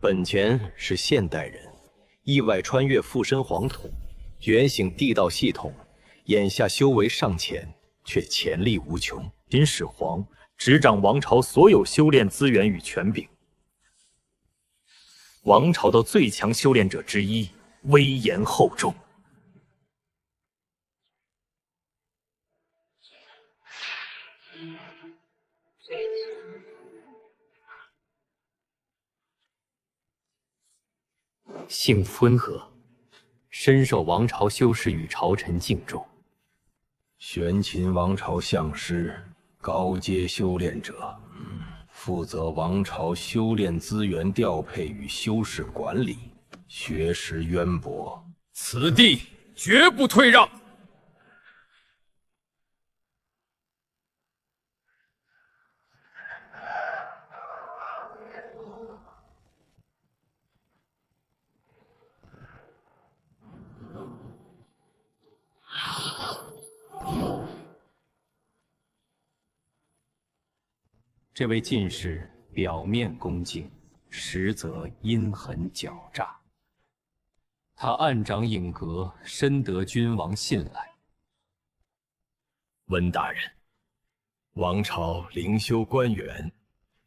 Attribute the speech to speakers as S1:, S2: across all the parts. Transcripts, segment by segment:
S1: 本钱是现代人意外穿越附身黄土，觉醒地道系统，眼下修为尚浅，却潜力无穷。
S2: 秦始皇执掌王朝所有修炼资源与权柄，王朝的最强修炼者之一，威严厚重。性温和，深受王朝修士与朝臣敬重。
S3: 玄秦王朝相师，高阶修炼者，负责王朝修炼资源调配与修士管理，学识渊博。
S4: 此地绝不退让。
S5: 这位进士表面恭敬，实则阴狠狡诈。他暗掌影阁，深得君王信赖。
S1: 温大人，王朝灵修官员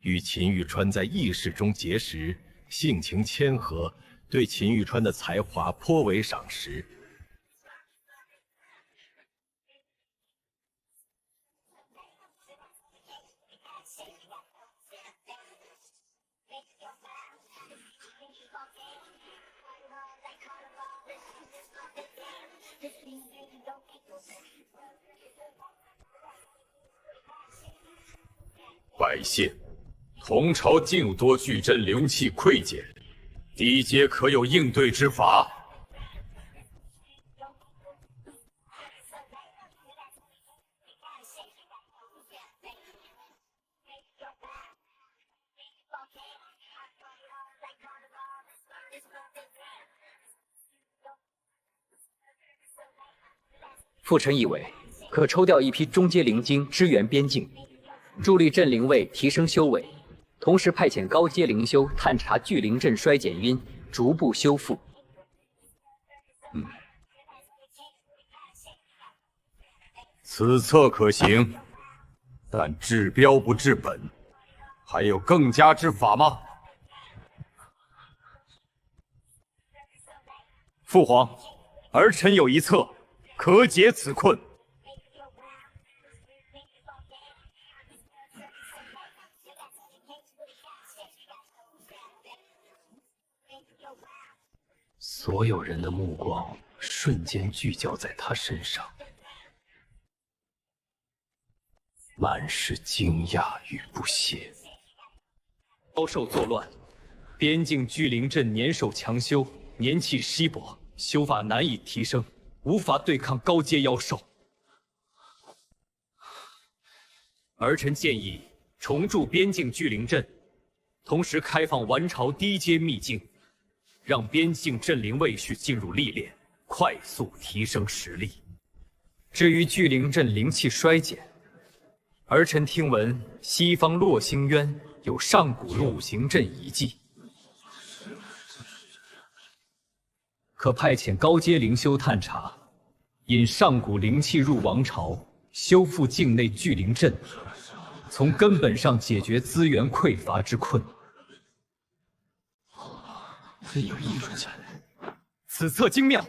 S1: 与秦玉川在议事中结识，性情谦和，对秦玉川的才华颇为赏识。
S4: 百姓，同朝竟多巨镇灵气溃减，低阶可有应对之法？
S6: 父臣以为，可抽调一批中阶灵精支援边境，助力镇灵卫提升修为，同时派遣高阶灵修探查巨灵阵衰减因，逐步修复。
S4: 此策可行，但治标不治本，还有更佳之法吗？
S2: 父皇，儿臣有一策，可解此困。
S5: 所有人的目光瞬间聚焦在他身上，满是惊讶与不屑。
S2: 妖兽作乱，边境巨灵阵年守强修，年气稀薄，修法难以提升，无法对抗高阶妖兽。儿臣建议重筑边境巨灵阵，同时开放王朝低阶秘境，让边境镇灵卫士进入历练，快速提升实力。至于巨灵阵灵气衰减，儿臣听闻西方落星渊有上古陆行阵遗迹，可派遣高阶灵修探查，引上古灵气入王朝，修复境内巨灵阵，从根本上解决资源匮乏之困。
S5: 真有艺术家。
S2: 此策精妙，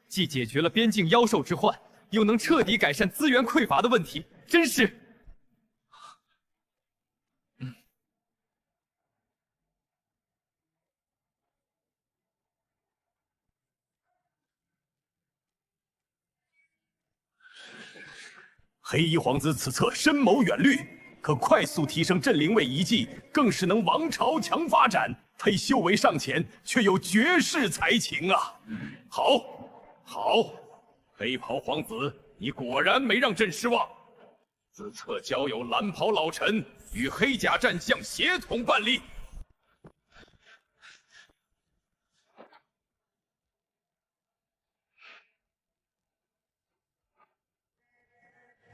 S2: 既解决了边境妖兽之患，又能彻底改善资源匮乏的问题，真是……
S1: 黑衣皇子此策深谋远虑，可快速提升镇灵卫遗迹，更是能王朝强发展。他修为尚浅，却有绝世才情啊！好，好，黑袍皇子，你果然没让朕失望。此策交由蓝袍老臣与黑甲战将协同办理。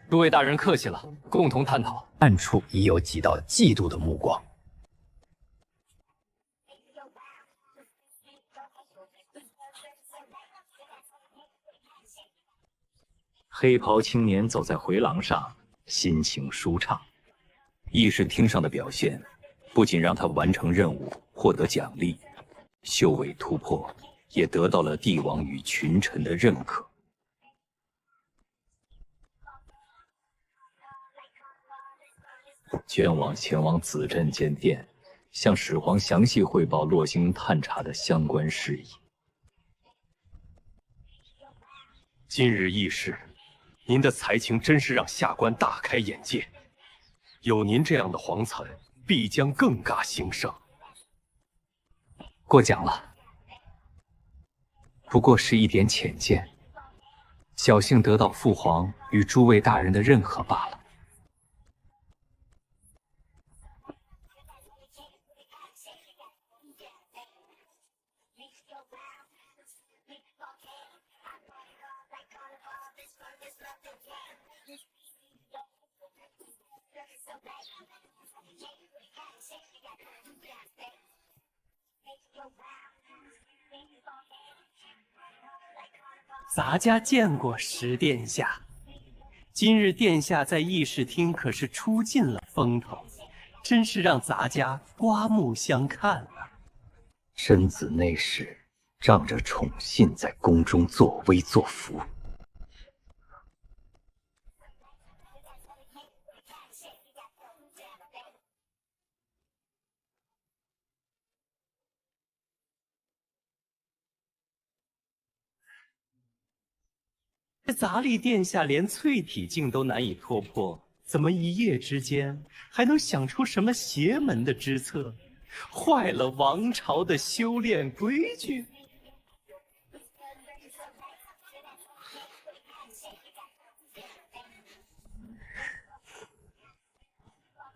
S5: 诸位大人客气了，共同探讨。暗处已有几道嫉妒的目光。黑袍青年走在回廊上，心情舒畅。议事厅上的表现，不仅让他完成任务获得奖励，修为突破，也得到了帝王与群臣的认可。卷王前往子镇见殿，向始皇详细汇报洛星探查的相关事宜。
S7: 今日议事，您的才情真是让下官大开眼界。有您这样的皇才，必将更嘎兴盛。
S5: 过奖了，不过是一点浅见，侥幸得到父皇与诸位大人的认可罢了。
S8: 咱家见过石殿下，今日殿下在议事厅可是出尽了风头，真是让咱家刮目相看啊！
S5: 贞子那时仗着宠信在宫中作威作福，
S8: 这杂吏殿下连淬体境都难以突破，怎么一夜之间还能想出什么邪门的之策，坏了王朝的修炼规矩？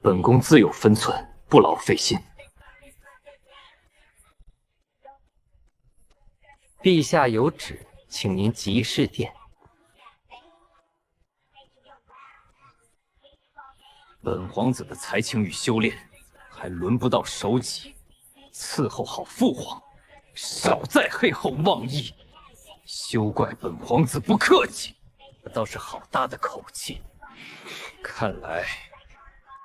S5: 本宫自有分寸，不劳费心。
S6: 陛下有旨，请您即示殿。
S5: 本皇子的才情与修炼，还轮不到手己，伺候好父皇，少在背后妄议。休怪本皇子不客气，这倒是好大的口气。看来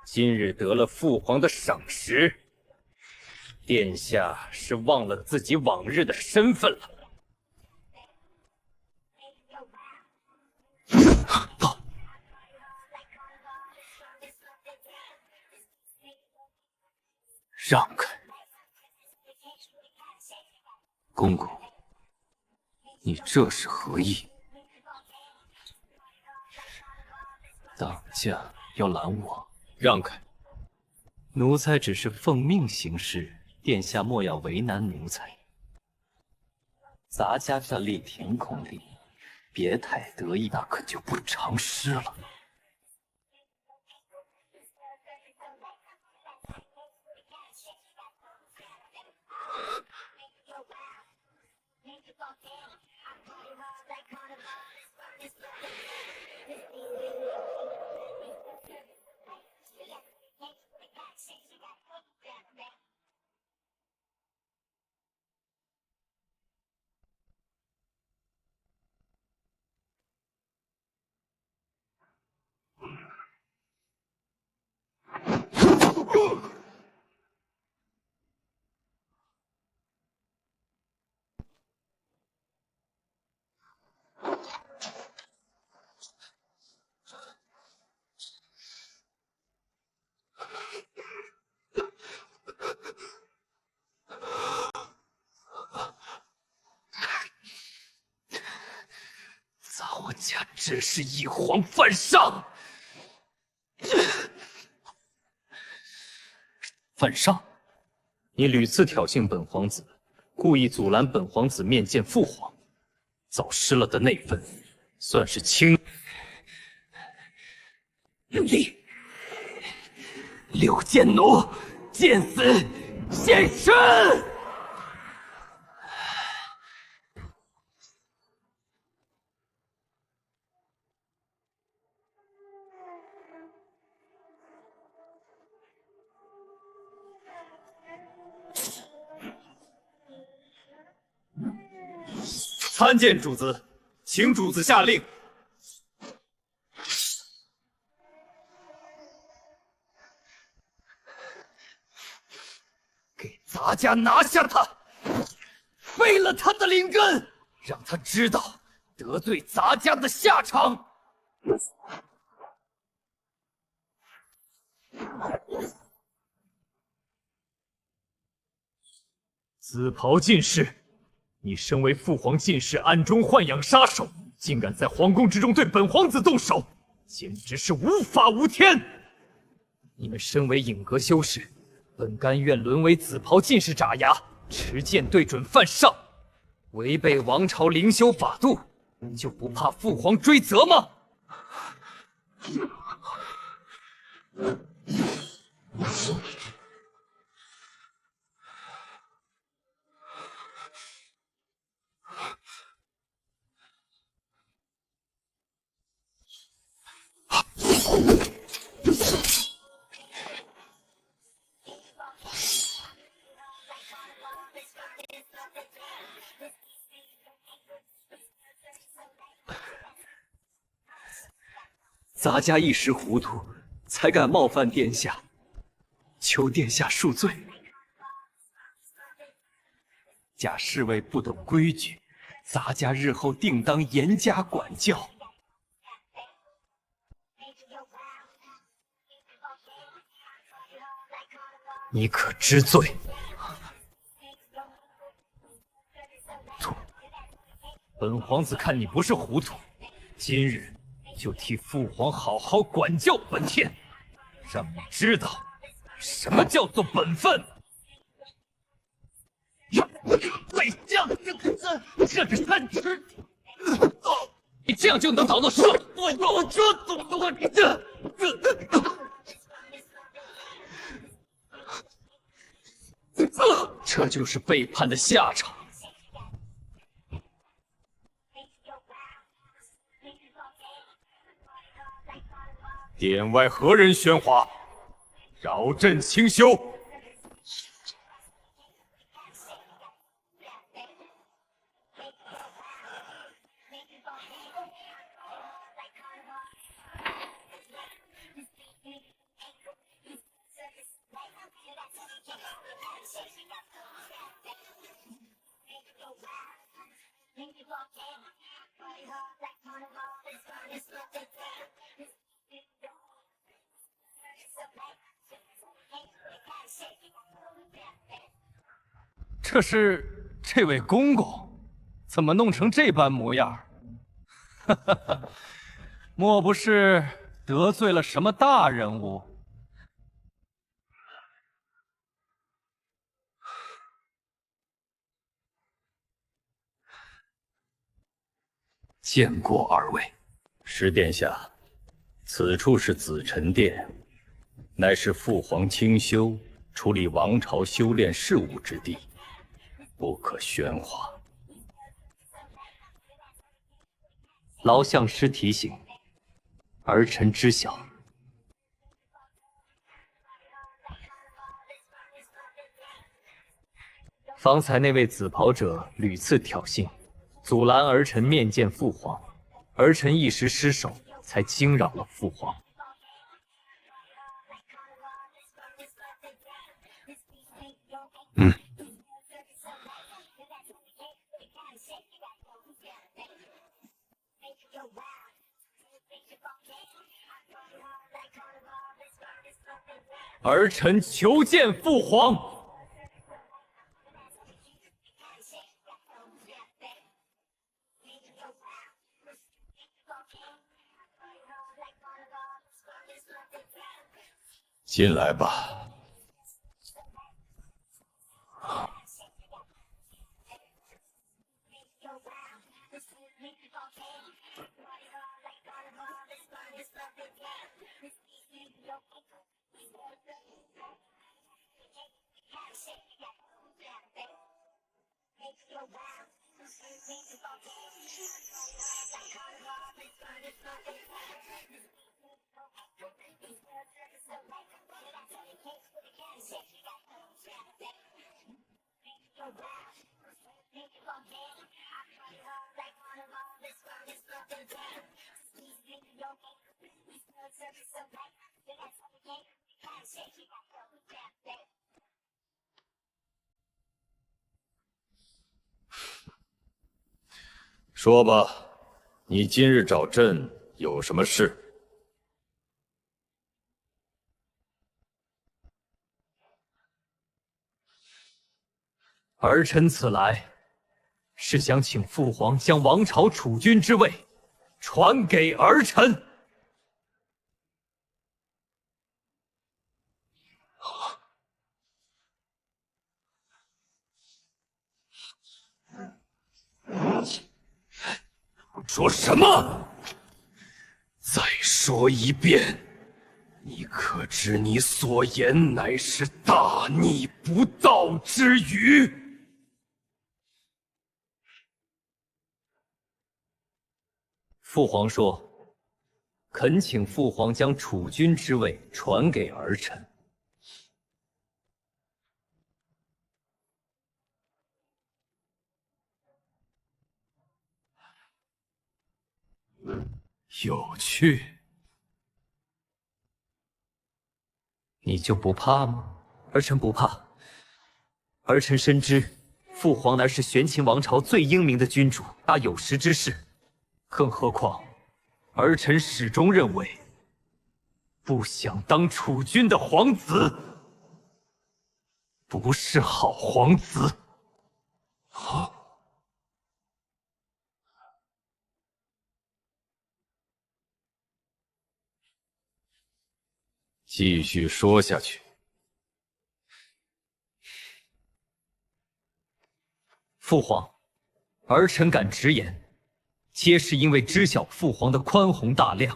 S5: 今日得了父皇的赏识，殿下是忘了自己往日的身份了。让开！公公，你这是何意？
S8: 党将要拦我，
S5: 让开！
S8: 奴才只是奉命行事，殿下莫要为难奴才。咱家这立天空里，别太得意，
S5: 那可就不偿失了。
S8: 我家真是一皇犯上！
S5: 犯上！你屡次挑衅本皇子，故意阻拦本皇子面见父皇，早失了的那份，算是轻。
S8: 柳剑奴，见死现身！
S2: 参见主子，请主子下令。给咱家拿下他，废了他的灵根，让他知道得罪咱家的下场。紫袍进士，你身为父皇进士，暗中豢养杀手，竟敢在皇宫之中对本皇子动手，简直是无法无天！你们身为影阁修士，本甘愿沦为紫袍进士爪牙，持剑对准犯上，违背王朝灵修法度，就不怕父皇追责吗？咱家一时糊涂，才敢冒犯殿下，求殿下恕罪。假侍卫不懂规矩，咱家日后定当严加管教。你可知罪？本皇子看你不是糊涂，今日就替父皇好好管教本天，让你知道什么叫做本分。宰相，这是三尺！你这样就能逃得出？我说怎么你这就是背叛的下场。
S4: 殿外何人喧哗？扰朕清修。
S2: 这是这位公公，怎么弄成这般模样？哈哈哈，莫不是得罪了什么大人物？
S5: 见过二位。石殿下，此处是紫宸殿，乃是父皇清修处理王朝修炼事务之地，不可喧哗。
S6: 劳相师提醒，儿臣知晓。方才那位紫袍者屡次挑衅，阻拦儿臣面见父皇，儿臣一时失手，才惊扰了父皇。
S2: 儿臣求见父皇。
S5: 进来吧。
S4: 说吧，你今日找朕有什么事？
S2: 儿臣此来，是想请父皇将王朝储君之位传给儿臣。
S4: 说什么？再说一遍！你可知你所言乃是大逆不道之语？
S2: 父皇说，恳请父皇将储君之位传给儿臣。
S4: 有趣。
S2: 你就不怕吗？儿臣不怕。儿臣深知，父皇乃是玄秦王朝最英明的君主，大有识之士。更何况，儿臣始终认为，不想当储君的皇子，不是好皇子。
S4: 好。继续说下去。
S2: 父皇，儿臣敢直言，皆是因为知晓父皇的宽宏大量，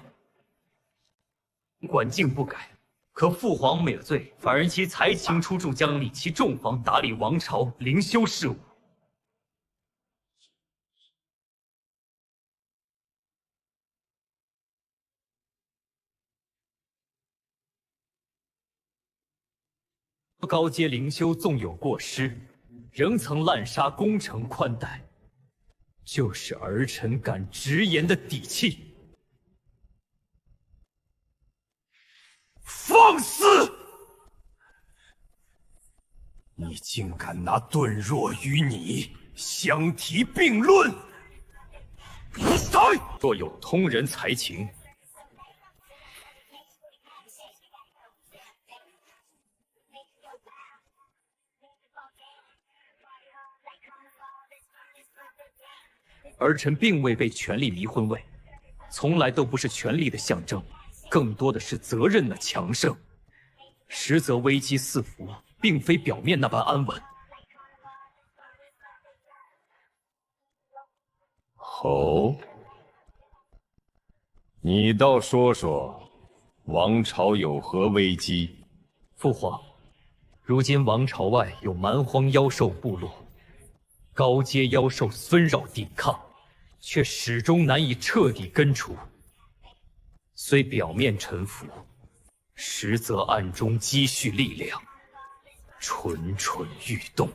S2: 管境不改。可父皇免了罪，反而其才情出众，将立其重房，打理王朝灵修事务。高阶灵修纵有过失，仍曾滥杀功臣宽待，就是儿臣敢直言的底气。
S4: 放肆！你竟敢拿盾若与你相提并论！
S2: 若有通人才情，儿臣并未被权力迷昏位，从来都不是权力的象征，更多的是责任的强盛。实则危机四伏，并非表面那般安稳。
S4: 哦，你倒说说，王朝有何危机？
S2: 父皇，如今王朝外有蛮荒妖兽部落，高阶妖兽纷扰抵抗，却始终难以彻底根除。虽表面臣服，实则暗中积蓄力量，蠢蠢欲动。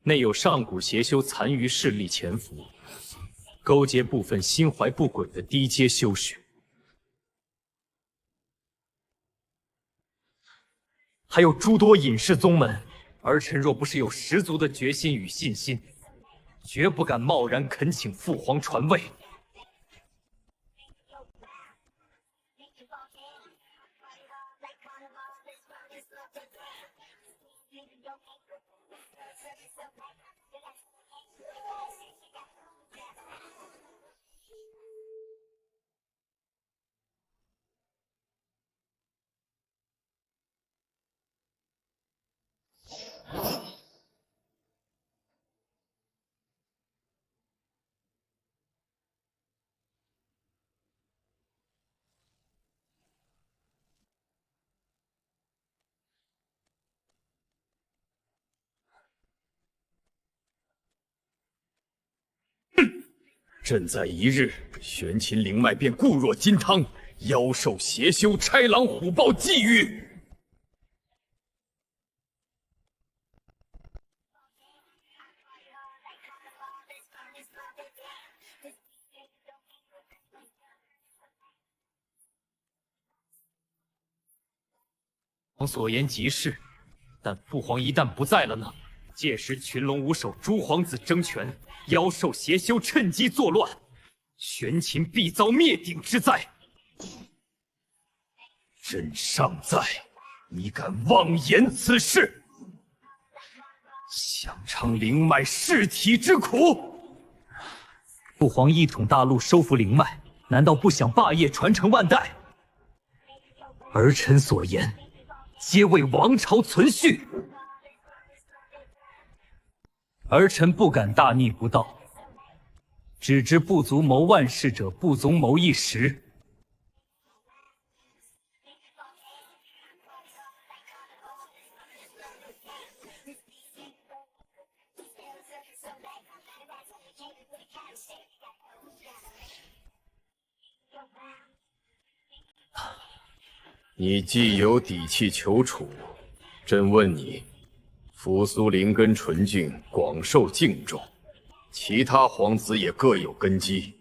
S2: 内有上古邪修残余势力潜伏，勾结部分心怀不轨的低阶修士，还有诸多隐士宗门。儿臣若不是有十足的决心与信心，绝不敢贸然恳请父皇传位。
S4: 朕在一日，玄秦灵脉便固若金汤，妖兽邪修豺狼虎豹觊觎。
S2: 所言极是，但父皇一旦不在了呢？届时群龙无首，诸皇子争权，妖兽邪修趁机作乱，玄秦必遭灭顶之灾。
S4: 朕尚在，你敢妄言此事？想尝灵脉噬体之苦？
S2: 父皇一统大陆，收服灵脉，难道不想霸业传承万代？儿臣所言，皆为王朝存续。儿臣不敢大逆不道，只知不足谋万世者，不足谋一时。
S3: 你既有底气求楚，朕问你，扶苏灵根纯净，广受敬重，其他皇子也各有根基。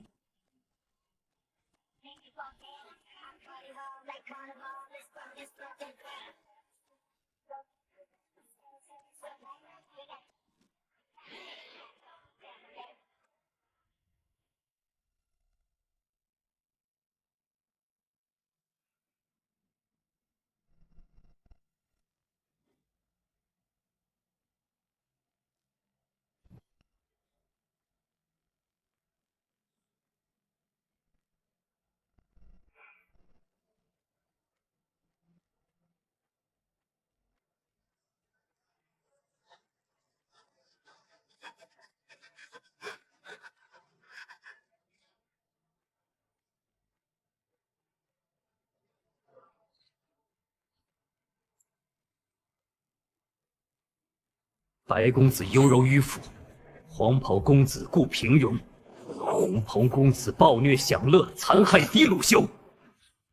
S2: 白公子优柔迂腐，黄袍公子固平庸，红袍公子暴虐享乐，残害低鲁修，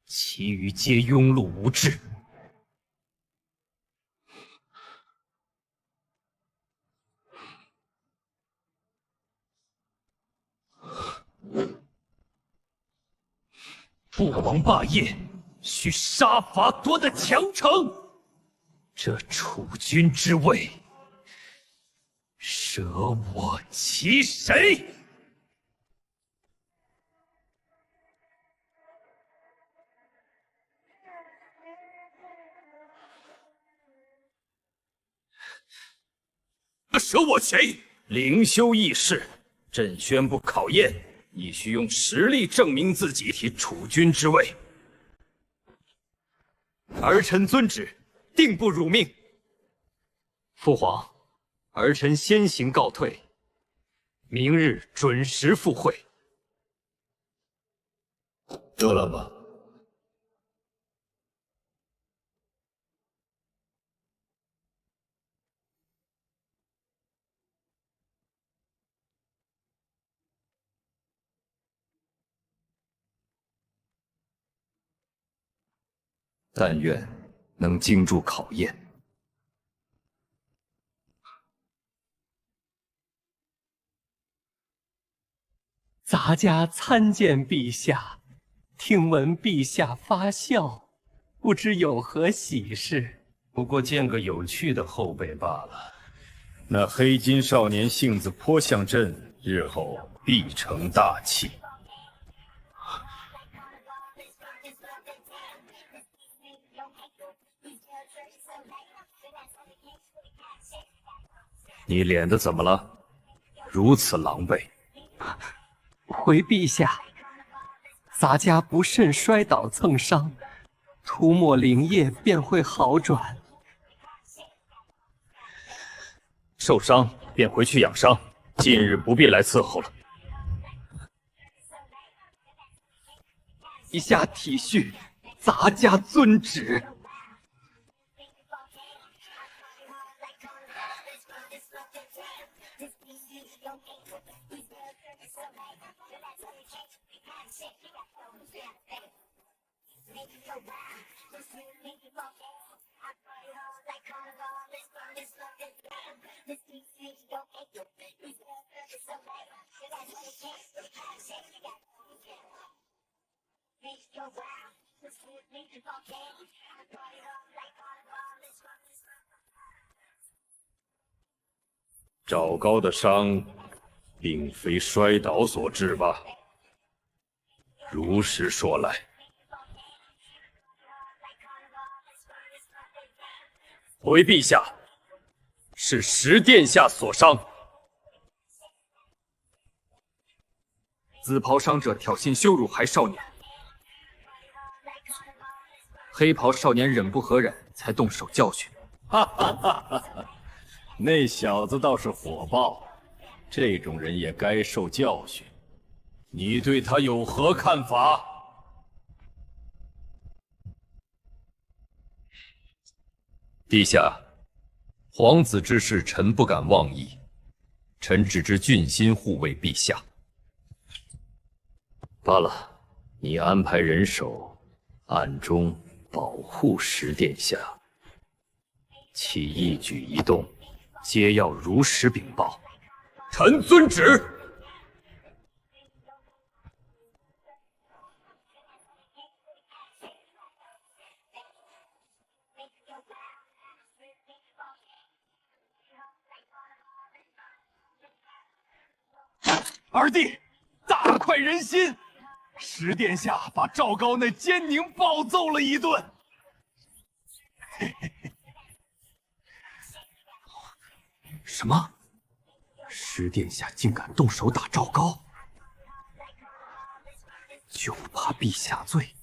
S2: 其余皆庸碌无志。不王霸业，需杀伐夺得强城。这储君之位，舍我其谁？
S4: 舍我谁？灵修议事，朕宣布考验，你需用实力证明自己，提储君之位。
S2: 儿臣遵旨，定不辱命。父皇，儿臣先行告退，明日准时赴会。
S3: 得了吧。
S4: 但愿能经住考验。
S8: 咱家参见陛下，听闻陛下发孝，不知有何喜事？
S3: 不过见个有趣的后辈罢了。那黑金少年性子颇像朕，日后必成大器。
S4: 你脸的怎么了？如此狼狈。
S8: 回陛下，咱家不慎摔倒蹭伤，涂抹灵液便会好转。
S4: 受伤便回去养伤，近日不必来伺候了。
S8: 陛下体恤，咱家遵旨。
S3: 赵高的伤，并非摔倒所致吧？如实说来。
S7: 回陛下，是石殿下所伤。
S5: 紫袍伤者挑衅羞辱还少年，黑袍少年忍不可忍，才动手教训。
S3: 哈哈哈哈！那小子倒是火爆，这种人也该受教训。你对他有何看法？
S7: 陛下，皇子之事，臣不敢妄议，臣只知俊心护卫陛下。罢了，你安排人手，暗中保护石殿下，其一举一动，皆要如实禀报。臣遵旨。
S1: 二弟，大快人心！石殿下把赵高那奸佞暴揍了一顿。
S7: 什么？石殿下竟敢动手打赵高，就怕陛下罪。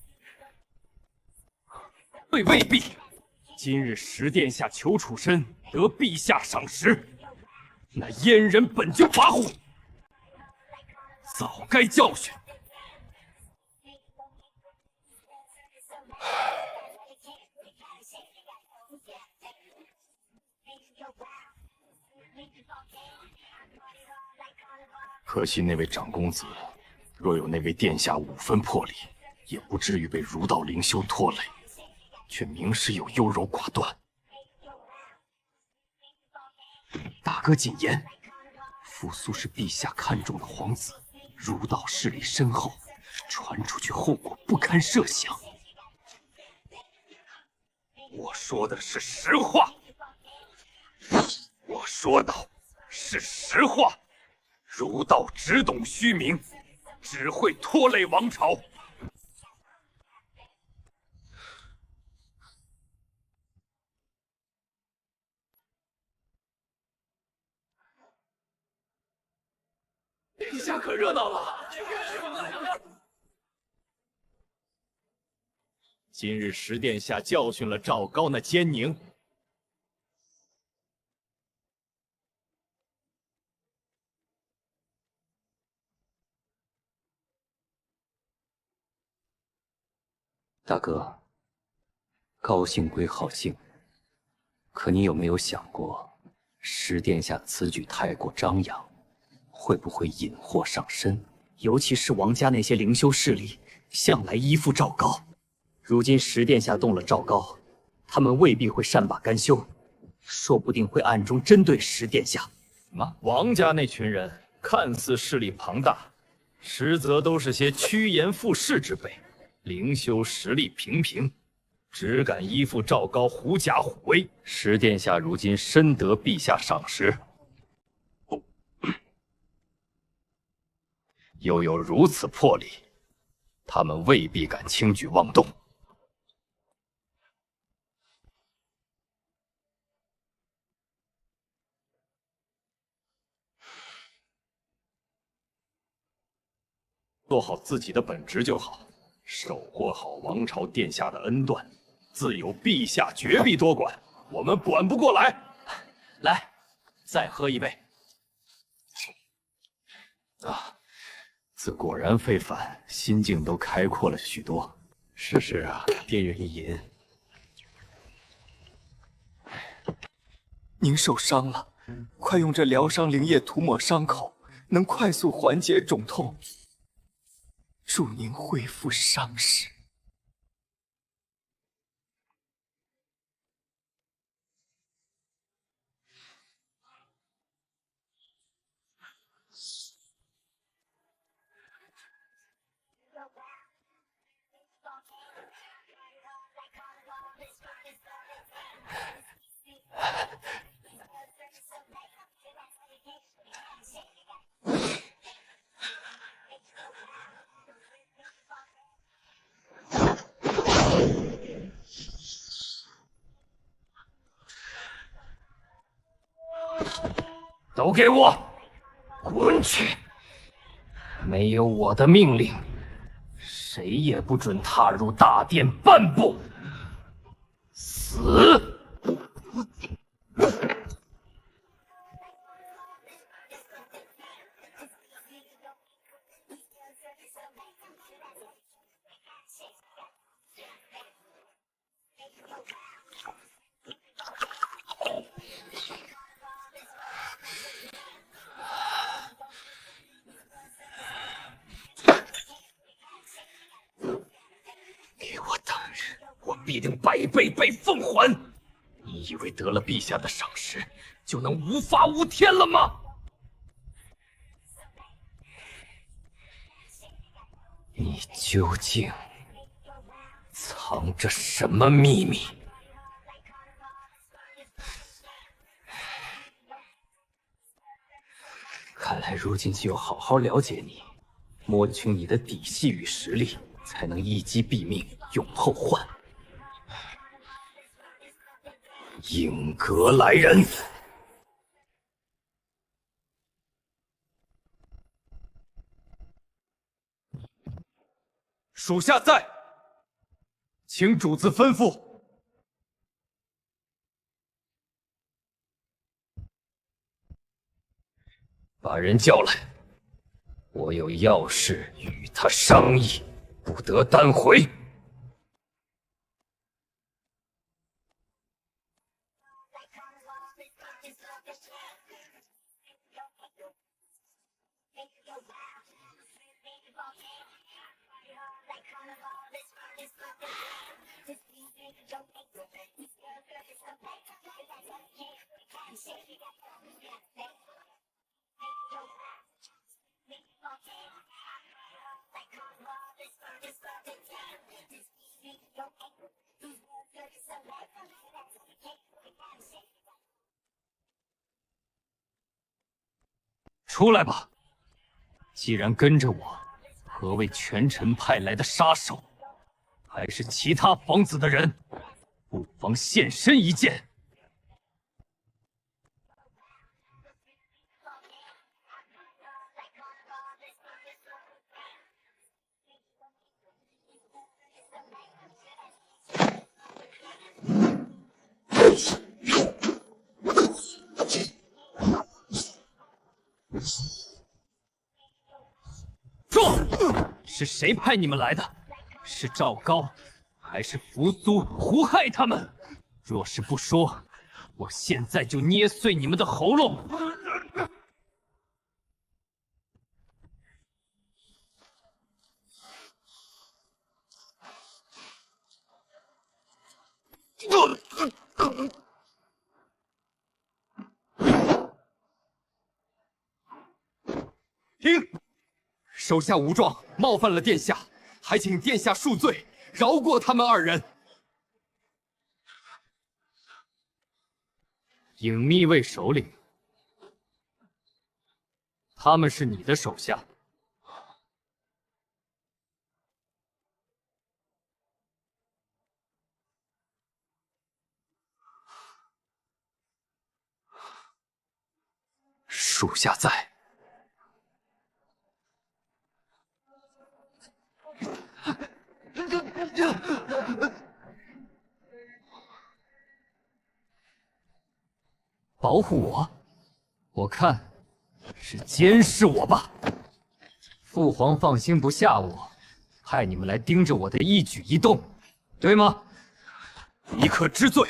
S7: 对，未必。今日石殿下求处身，得陛下赏识，那阉人本就跋扈，早该教训。可惜那位长公子，若有那位殿下5分魄力，也不至于被儒道灵修拖累，却明是有优柔寡断。大哥谨言，扶苏是陛下看重的皇子，儒道势力深厚，传出去后果不堪设想。我说的是实话，我说的是实话。儒道只懂虚名，只会拖累王朝。
S1: 陛下可热闹了！今日石殿下教训了赵高那奸佞。
S7: 大哥，高兴归好兴，可你有没有想过，石殿下此举太过张扬，会不会引祸上身？
S6: 尤其是王家那些灵修势力，向来依附赵高。如今石殿下动了赵高，他们未必会善罢甘休，说不定会暗中针对石殿下。
S2: 什么？王家那群人看似势力庞大，实则都是些趋炎附势之辈。灵修实力平平，只敢依附赵高狐假虎威。
S7: 石殿下如今深得陛下赏识，又有如此魄力，他们未必敢轻举妄动。
S2: 做好自己的本职就好。守护好王朝殿下的恩断，自有陛下绝必多管，我们管不过来。
S6: 来，再喝一杯。
S7: 啊，自果然非凡，心境都开阔了许多。
S4: 是啊，便愿一饮。
S8: 您受伤了，快用这疗伤灵液涂抹伤口，能快速缓解肿痛。祝您恢复伤势。
S4: 都给我滚去！没有我的命令，谁也不准踏入大殿半步。死！给我等着，我必定百倍被奉还！你以为得了陛下的赏识，就能无法无天了吗？你究竟藏着什么秘密？看来如今就要好好了解你，摸清你的底细与实力，才能一击毙命，永后患。影阁来人！
S1: 属下在，请主子吩咐。
S4: 把人叫来，我有要事与他商议，不得单回。出来吧！既然跟着我，何谓权臣派来的杀手？还是其他皇子的人？不妨现身一见。说，是谁派你们来的？是赵高，还是扶苏胡害他们？若是不说，我现在就捏碎你们的喉咙！
S1: 停！
S4: 手下无状，冒犯了殿下，还请殿下恕罪，饶过他们二人。
S2: 影密卫首领，他们是你的手下。
S4: 属下在。
S2: 保护我？我看是监视我吧。父皇放心不下我，派你们来盯着我的一举一动，对吗？
S1: 即刻知罪。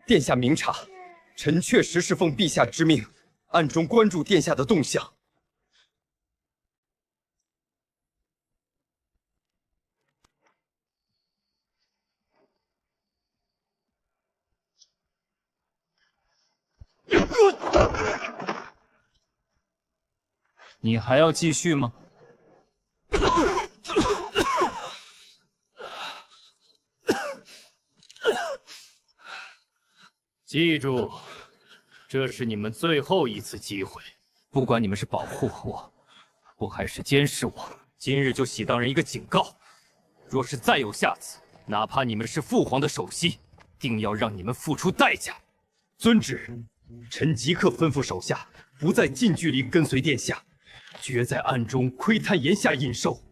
S4: 殿下明察，臣确实是奉陛下之命，暗中关注殿下的动向。
S2: 你还要继续吗？记住，这是你们最后一次机会。不管你们是保护我，或还是监视我，
S4: 今日就喜当人一个警告，若是再有下次，哪怕你们是父皇的首席，定要让你们付出代价。
S2: 遵旨，臣即刻吩咐手下，不再近距离跟随殿下，绝在暗中窥探檐下隐兽，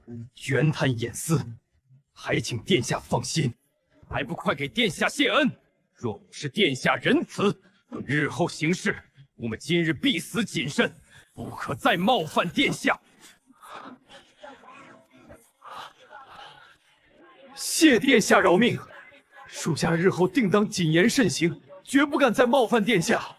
S2: 圆探眼丝。还请殿下放心，还不快给殿下谢恩！若不是殿下仁慈，日后行事，我们今日必死谨慎，不可再冒犯殿下。谢殿下饶命，属下日后定当谨言慎行，绝不敢再冒犯殿下。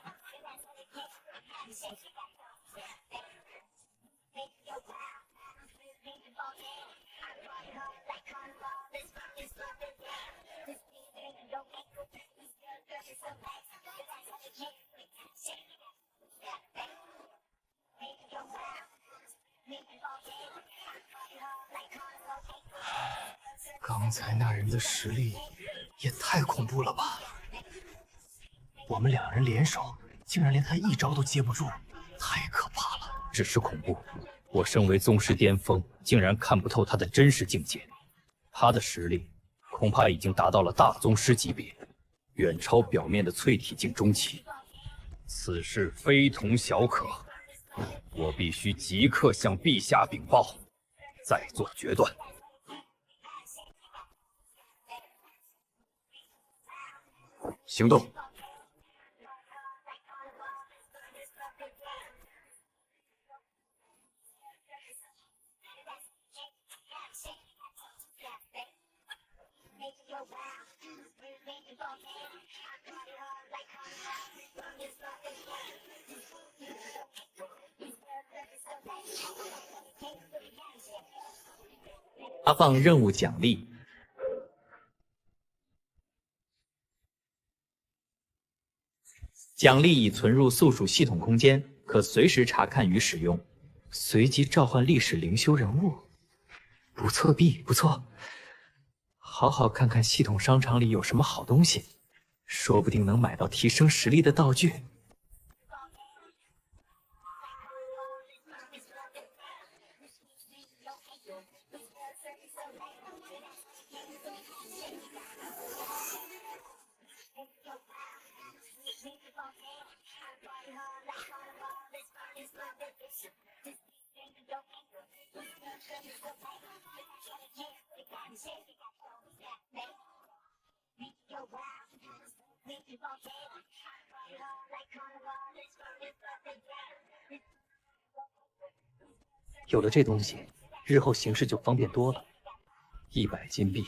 S8: 刚才那人的实力也太恐怖了吧！我们两人联手，竟然连他一招都接不住，太可怕了。
S4: 只是恐怖，我身为宗师巅峰，竟然看不透他的真实境界。他的实力恐怕已经达到了大宗师级别，远超表面的淬体境中期。此事非同小可，我必须即刻向陛下禀报，再做决断。行动！
S6: 发放任务奖励。奖励已存入宿主系统空间，可随时查看与使用。随机召唤历史灵修人物，不错币，不错。好好看看系统商场里有什么好东西，说不定能买到提升实力的道具。
S8: 有了这东西，日后行事就方便多了。100金币，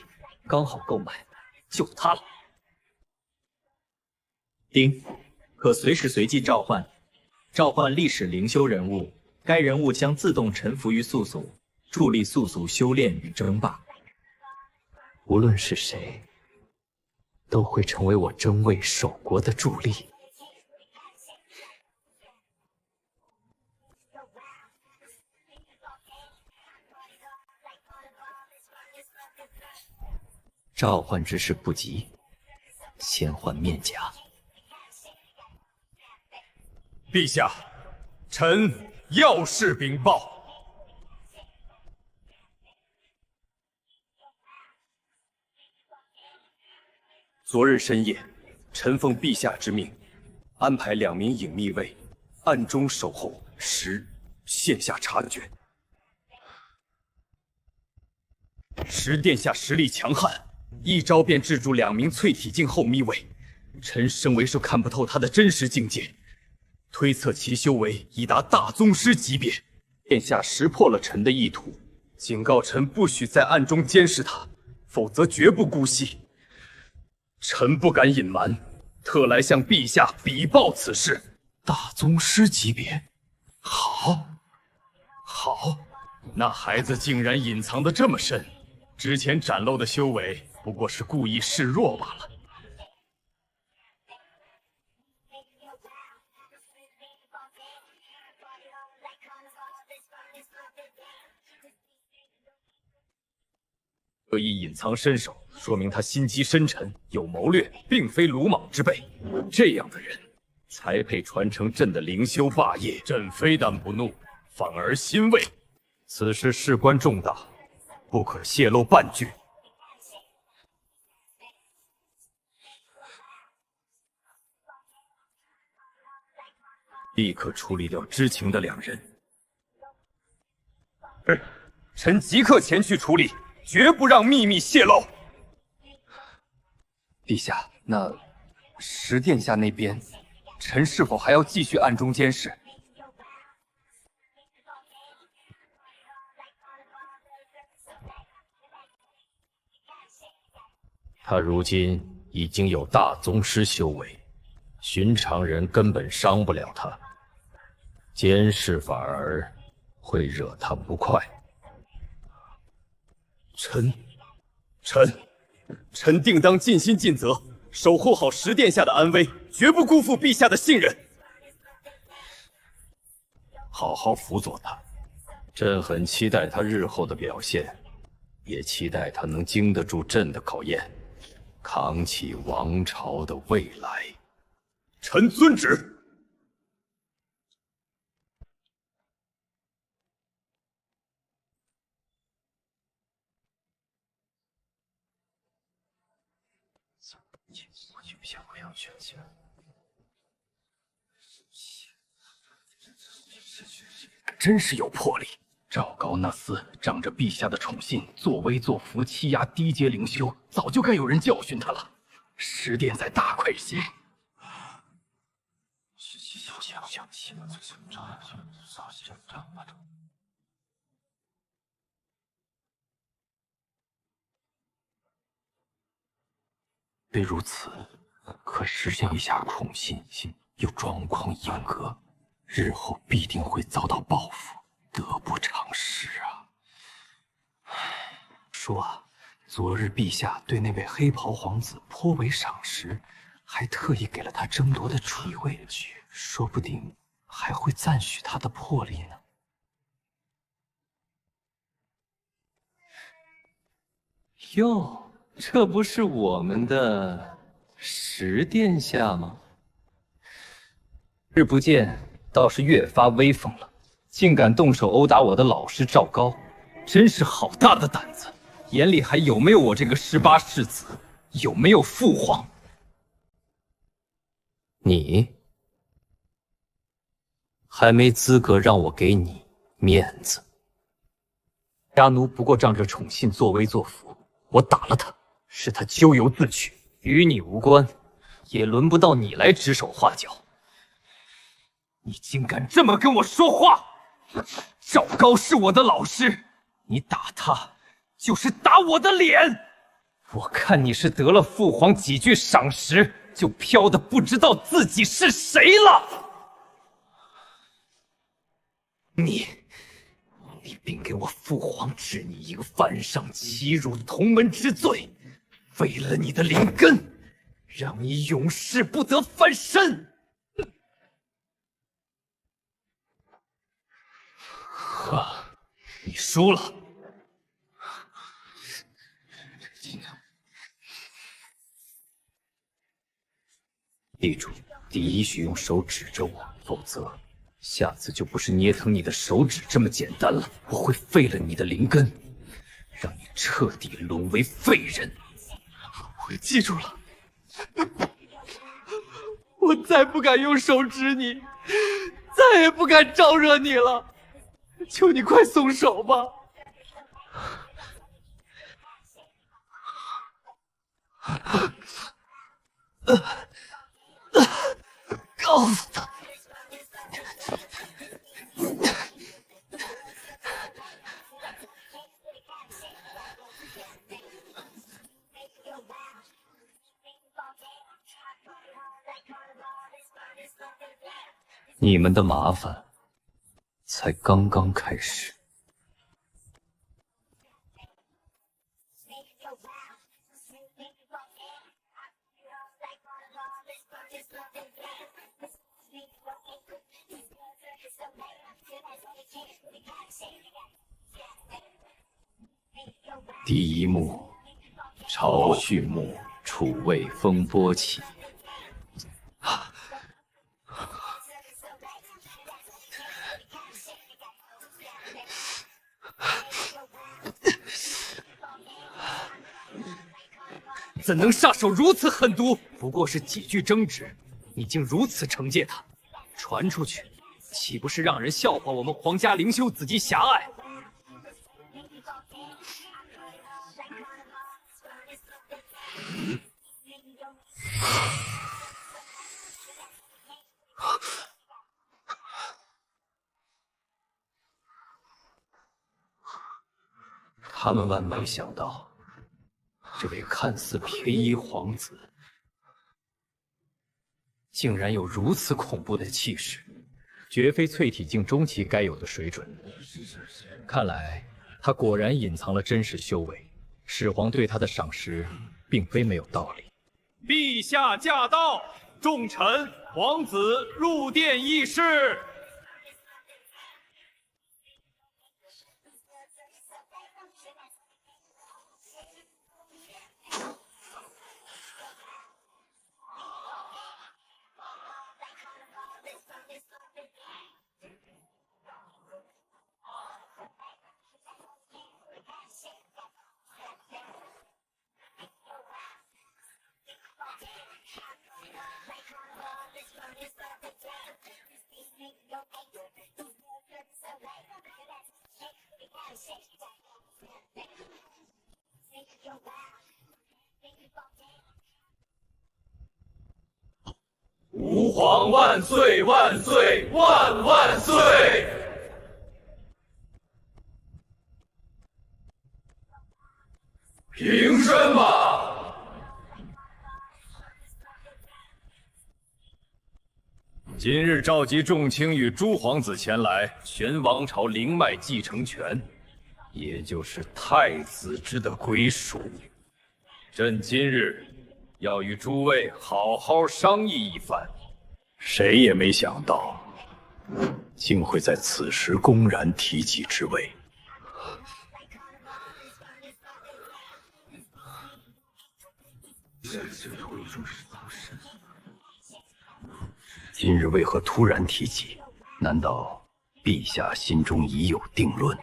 S8: 刚好购买，就它了。
S6: 丁，可随时随机召唤，召唤历史灵修人物，该人物将自动臣服于宿主，助力宿主修炼与争霸。无论是谁，都会成为我争位守国的助力。召唤之事不急，先换面甲。
S1: 陛下，臣要事禀报。昨日深夜，臣奉陛下之命，安排2名隐秘卫暗中守候，时线下察觉。时殿下实力强悍，一招便制住2名淬体境后秘卫。臣身为是看不透他的真实境界，推测其修为已达大宗师级别。殿下识破了臣的意图，警告臣不许在暗中监视他，否则绝不姑息。臣不敢隐瞒，特来向陛下禀报此事。大宗师级别，好，那孩子竟然隐藏得这么深，之前展露的修为不过是故意示弱罢了。刻意隐藏身手，说明他心机深沉，有谋略，并非鲁莽之辈。这样的人才配传承朕的灵修霸业。朕非但不怒，反而欣慰。
S2: 此事事关重大，不可泄露半句。立刻处理掉知情的2人。臣即刻前去处理，绝不让秘密泄露。
S7: 陛下，那石殿下那边，臣是否还要继续暗中监视？
S3: 他如今已经有大宗师修为，寻常人根本伤不了他，监视反而会惹他不快。
S2: 臣定当尽心尽责，守护好石殿下的安危，绝不辜负陛下的信任。
S3: 好好辅佐他，朕很期待他日后的表现，也期待他能经得住朕的考验，扛起王朝的未来。
S2: 臣遵旨。
S5: 真是有魄力！赵高那厮仗着陛下的宠信，作威作福，欺压低阶灵修，早就该有人教训他了。石殿在大快心。虽如此，可实现一下恐信心，又状况严格，日后必定会遭到报复，得不偿失啊！说，昨日陛下对那位黑袍皇子颇为赏识，还特意给了他争夺的储位，说不定还会赞许他的魄力呢。哟，这不是我们的石殿下吗？日不见，倒是越发威风了，竟敢动手殴打我的老师赵高，真是好大的胆子！眼里还有没有我这个18世子？有没有父皇？
S7: 你还没资格让我给你面子。
S5: 家奴不过仗着宠信作威作福，我打了他，是他咎由自取，与你无关，也轮不到你来指手画脚。你竟敢这么跟我说话！赵高是我的老师，你打他就是打我的脸。我看你是得了父皇几句赏识，就飘得不知道自己是谁了。你并给我父皇治你一个犯上欺辱同门之罪，废了你的灵根，让你永世不得翻身。你输了。记住，第一许用手指着我，否则下次就不是捏疼你的手指这么简单了。我会废了你的灵根，让你彻底沦为废人。我记住了，我再不敢用手指你，再也不敢招惹你了。求你快松手吧！告诉他，
S7: 你们的麻烦才刚刚开始。
S3: 第一幕，朝序幕，楚魏风波起。
S2: 怎能下手如此狠毒？不过是几句争执，你竟如此惩戒他，传出去，岂不是让人笑话我们皇家灵修子集狭隘？
S7: 他们万没想到，这位看似便衣皇子，竟然有如此恐怖的气势，绝非淬体境中期该有的水准。看来他果然隐藏了真实修为，始皇对他的赏识并非没有道理。
S2: 陛下驾到，众臣皇子入殿议事。
S1: 吾皇万岁万岁万万岁！平身吧！
S3: 今日召集众卿与诸皇子前来宣王朝灵脉继承权，也就是太子之的归属。朕今日要与诸位好好商议一番。谁也没想到，竟会在此时公然提及之位。今日为何突然提及？难道陛下心中已有定论？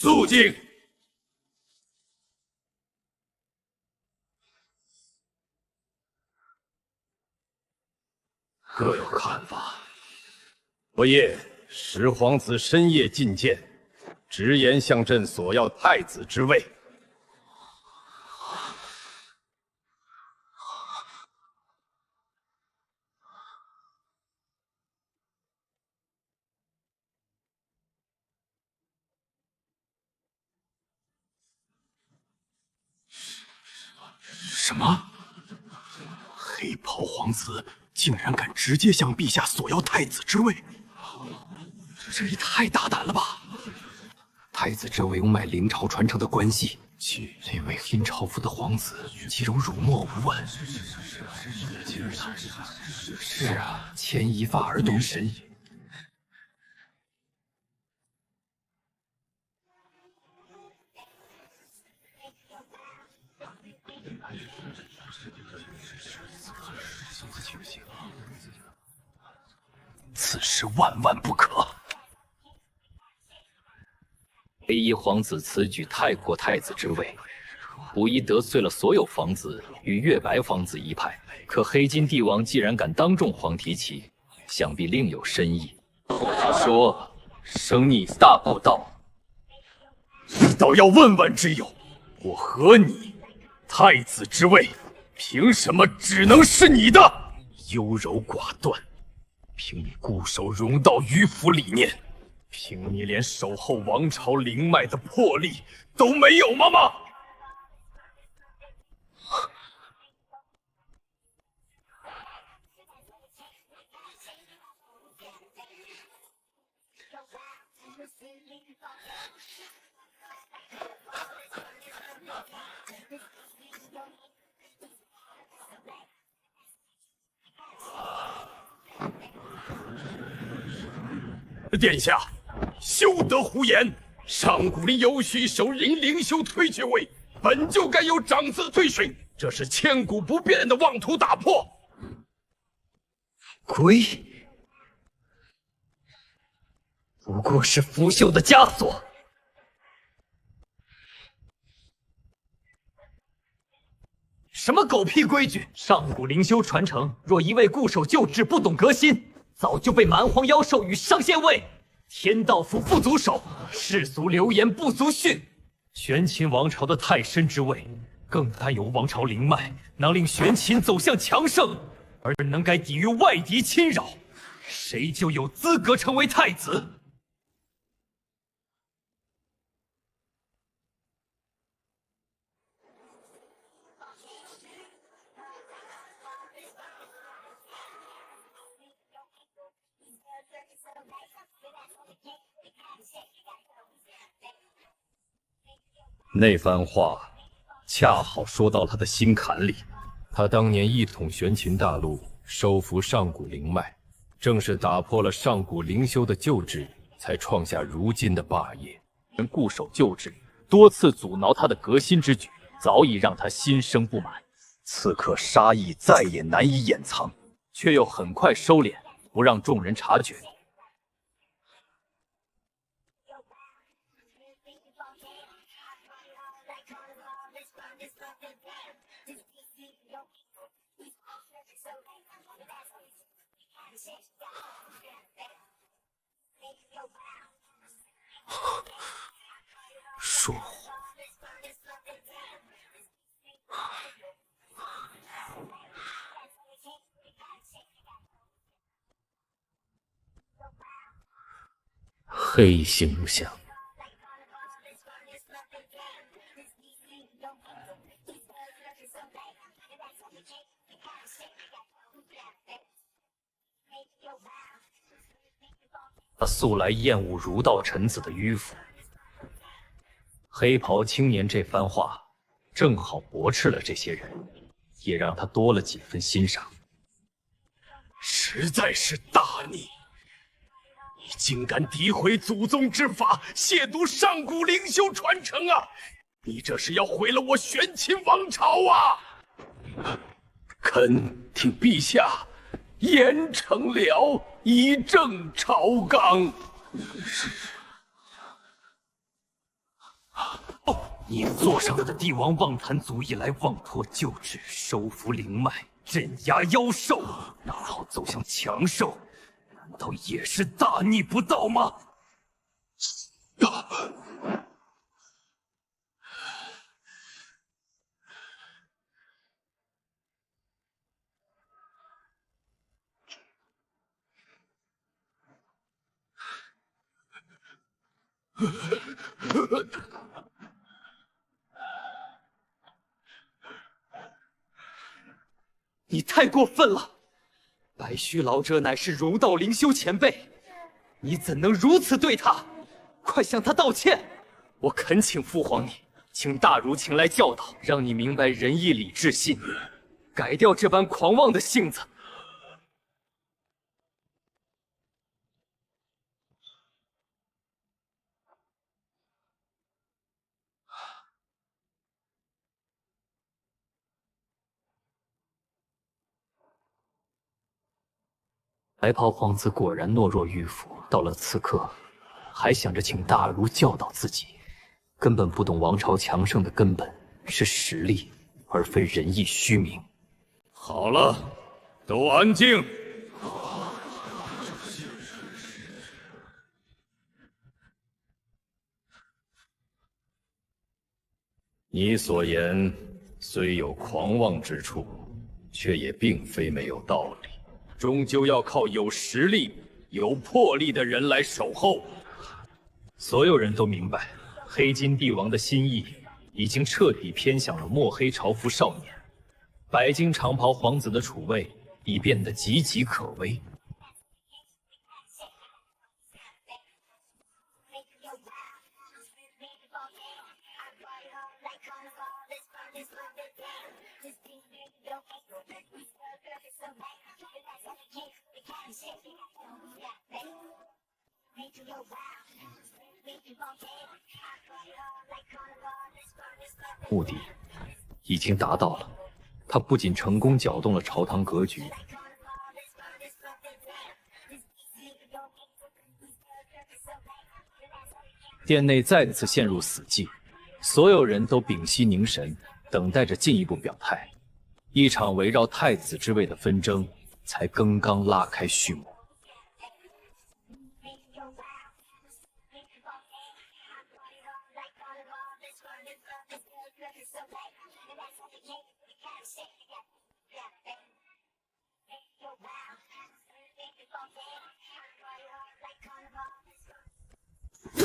S1: 肃静！
S3: 各有看法。昨夜十皇子深夜进谏，直言向朕索要太子之位。
S1: 什么？黑袍皇子竟然敢直接向陛下索要太子之位，这也太大胆了吧！太子之位有乃灵朝传承的关系，这位殷朝府的皇子岂容辱没无闻？是啊，牵一发而动神。此事万万不可！
S7: 黑衣皇子此举太过太子之位，无疑得罪了所有皇子与月白皇子一派。可黑金帝王既然敢当众皇提起，想必另有深意。说，生逆大不道，
S1: 倒要问问之有，我和你太子之位，凭什么只能是你的？优柔寡断，凭你固守容道迂腐理念，凭你连守候王朝灵脉的魄力都没有吗？殿下，休得胡言！上古里有序受人灵修推爵位，本就该由长子推选，这是千古不变的，妄图打破。
S6: 龟，不过是腐朽的枷锁。
S4: 什么狗屁规矩！上古灵修传承，若一味固守旧制，不懂革新，早就被蛮荒妖兽与上仙位、天道府副族首、世俗流言不足逊。玄秦王朝的太深之位，更担有王朝灵脉，能令玄秦走向强盛，而能该抵御外敌侵扰，谁就有资格成为太子。
S2: 那番话，恰好说到他的心坎里。
S3: 他当年一统玄秦大陆，收服上古灵脉，正是打破了上古灵修的旧制，才创下如今的霸业。
S5: 人固守旧制，多次阻挠他的革新之举，早已让他心生不满。此刻杀意再也难以掩藏，却又很快收敛，不让众人察觉。
S3: 说谎！
S2: 黑形象。
S4: 他素来厌恶儒道臣子的迂腐，黑袍青年这番话正好驳斥了这些人，也让他多了几分欣赏。
S1: 实在是大逆！你竟敢诋毁祖宗之法，亵渎上古灵修传承啊！你这是要毁了我玄秦王朝啊！恳听陛下严惩了，以正朝纲。
S4: 你坐上的帝王妄谈族以来，妄托旧制，收服灵脉，镇压妖兽，然后走向强盛，难道也是大逆不道吗？你太过分了！白须老者乃是儒道灵修前辈，你怎能如此对他？快向他道歉！我恳请父皇你，请大儒前来教导，让你明白仁义礼智信，改掉这般狂妄的性子。白袍皇子果然懦弱迂腐，到了此刻，还想着请大儒教导自己，根本不懂王朝强盛的根本是实力，而非仁义虚名。
S2: 好了，都安静。你所言虽有狂妄之处，却也并非没有道理。终究要靠有实力、有魄力的人来守候。
S4: 所有人都明白，黑金帝王的心意已经彻底偏向了墨黑朝服少年，白金长袍皇子的储位已变得岌岌可危。
S5: 目的已经达到了，他不仅成功搅动了朝堂格局，殿内再次陷入死寂，所有人都屏息凝神，等待着进一步表态。一场围绕太子之位的纷争才刚刚拉开序幕。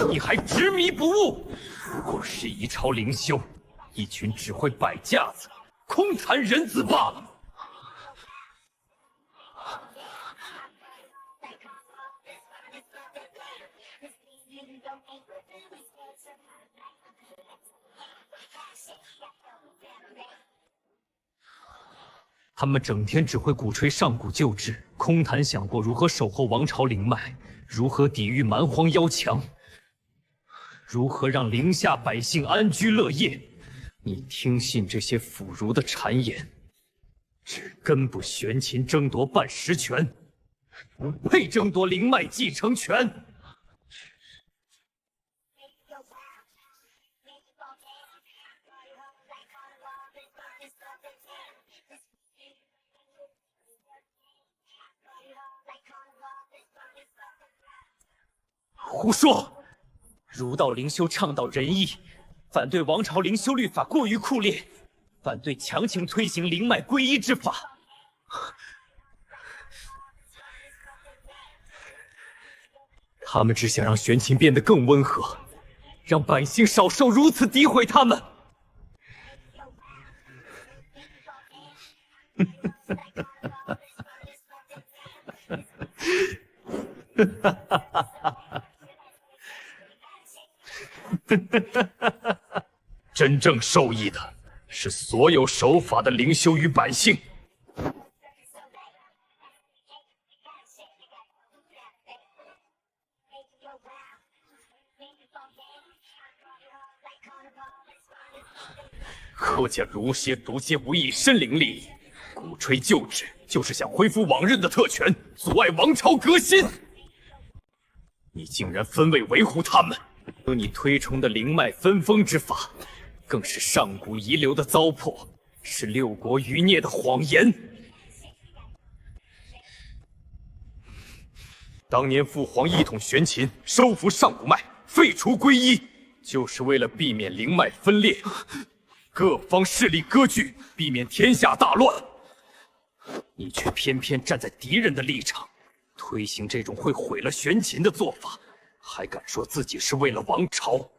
S4: 你还执迷不悟，不过是一朝灵修，一群只会摆架子、空谈人子罢了。他们整天只会鼓吹上古旧制，空谈想过如何守候王朝灵脉，如何抵御蛮荒妖强，如何让陵下百姓安居乐业。你听信这些腐儒的谗言，只跟不玄秦争夺半食权，不配争夺灵脉继承权。胡说！儒道灵修倡导仁义，反对王朝灵修律法过于酷烈，反对强行推行灵脉归一之法。他们只想让玄秦变得更温和，让百姓少受如此诋毁他们。真正受益的是所有守法的灵修与百姓。可见儒邪独接无益深灵利益，鼓吹旧制，就是想恢复往日的特权，阻碍王朝革新。你竟然分位维护他们，而你推崇的灵脉分封之法，更是上古遗留的糟粕，是六国余孽的谎言。当年父皇一统玄秦，收服上古脉，废除归一，就是为了避免灵脉分裂，各方势力割据，避免天下大乱。你却偏偏站在敌人的立场，推行这种会毁了玄秦的做法，还敢说自己是为了王朝？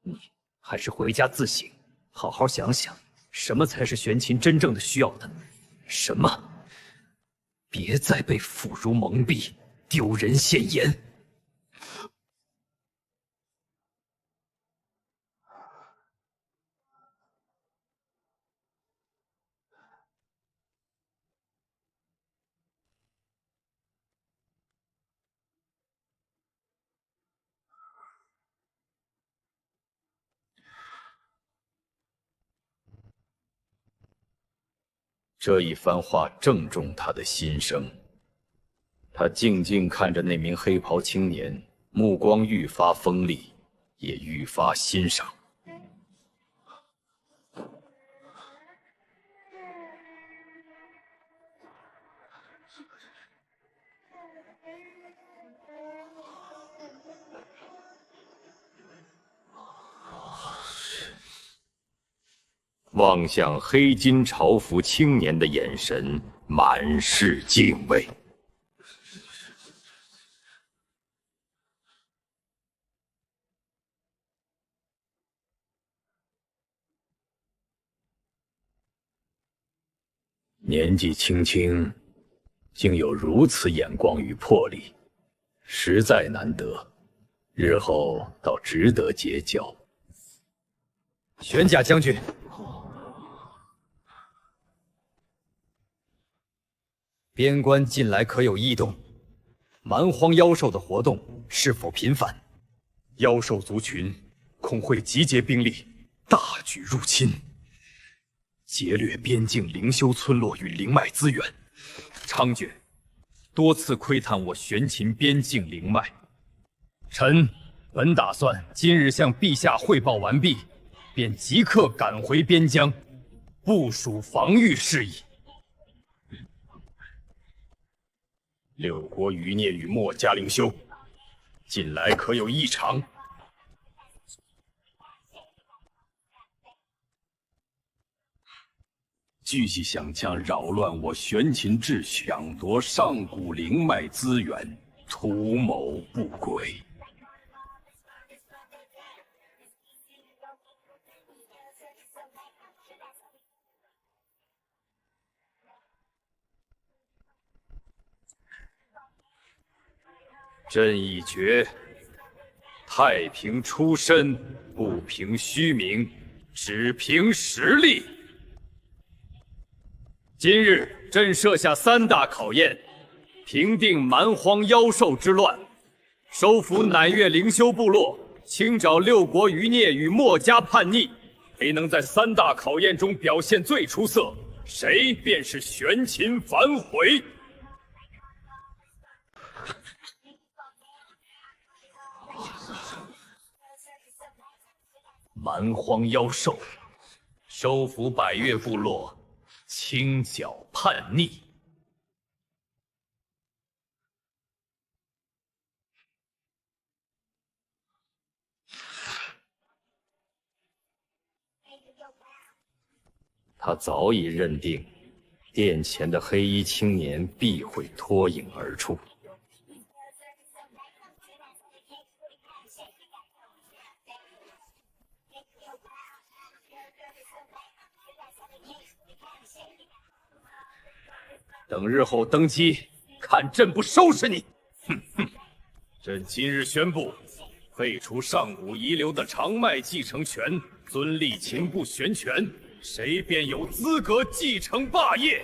S4: 你还是回家自省，好好想想，什么才是玄秦真正的需要的？什么？别再被腐儒蒙蔽，丢人现眼。
S3: 这一番话正中他的心声。他静静看着那名黑袍青年，目光愈发锋利，也愈发欣赏。望向黑金朝服青年的眼神满是敬畏。年纪轻轻，竟有如此眼光与魄力，实在难得。日后倒值得结交。
S2: 玄甲将军，边关近来可有异动？蛮荒妖兽的活动是否频繁？妖兽族群恐会集结兵力，大举入侵，劫掠边境灵修村落与灵脉资源，猖獗，多次窥探我玄秦边境灵脉。臣本打算今日向陛下汇报完毕，便即刻赶回边疆，部署防御事宜。
S1: 六国余孽与墨家灵修，近来可有异常？
S3: 据系想将扰乱我玄秦秩序、抢夺上古灵脉资源，图谋不轨。
S2: 朕已决，太平出身，不凭虚名，只凭实力。今日朕设下3大考验：平定蛮荒妖兽之乱，收服乃月灵修部落，清剿6国余孽与墨家叛逆。谁能在3大考验中表现最出色，谁便是玄秦反悔。蛮荒妖兽，收服百越部落，清剿叛逆。他早已认定，殿前的黑衣青年必会脱颖而出。等日后登基，看朕不收拾你！哼哼！朕今日宣布，废除上古遗留的长脉继承权，尊立秦部玄权，谁便有资格继承霸业。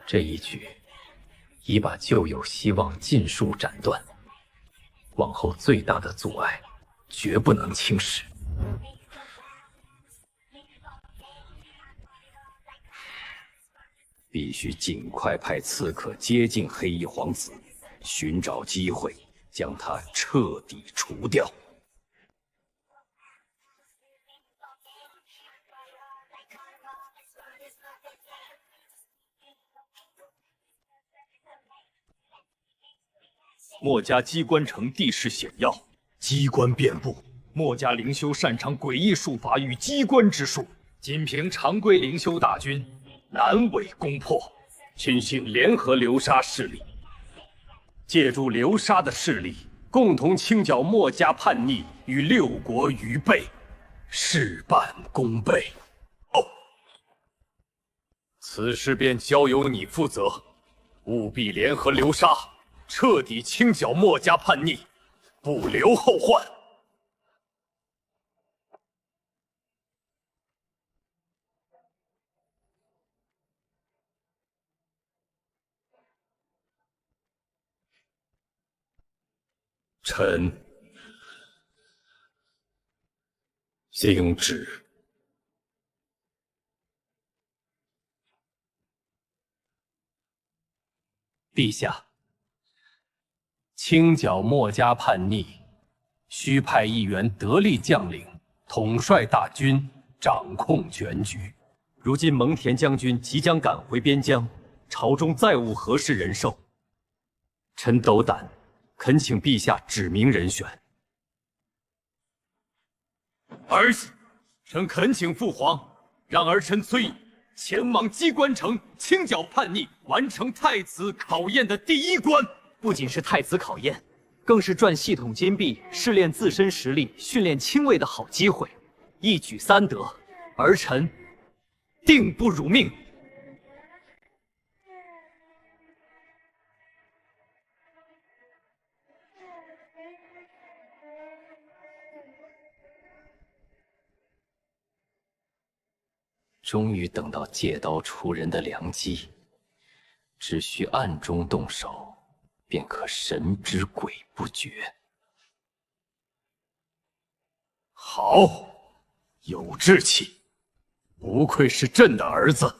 S7: 这一举已把旧有希望尽数斩断，往后最大的阻碍绝不能轻视。
S2: 必须尽快派刺客接近黑衣皇子，寻找机会将他彻底除掉。墨家机关城地势险要，机关遍布。墨家灵修擅长诡异术法与机关之术，仅凭常规灵修大军难为攻破。亲信联合流沙势力，借助流沙的势力，共同清剿墨家叛逆与6国余辈，事半功倍。哦，此事便交由你负责，务必联合流沙，彻底清剿墨家叛逆，不留后患。臣遵旨。
S5: 陛下，清剿墨家叛逆，需派一员得力将领统帅大军，掌控全局。
S2: 如今蒙恬将军即将赶回边疆，朝中再无合适人手，臣斗胆，恳请陛下指明人选。儿子，臣恳请父皇，让儿臣崔乙前往机关城，清剿叛逆，完成太子考验的第1关。
S6: 不仅是太子考验，更是赚系统金币、试炼自身实力、训练亲卫的好机会。
S2: 一举三得，儿臣定不辱命。
S7: 终于等到借刀除人的良机，只需暗中动手，便可神之鬼不觉。
S1: 好，有志气，不愧是朕的儿子。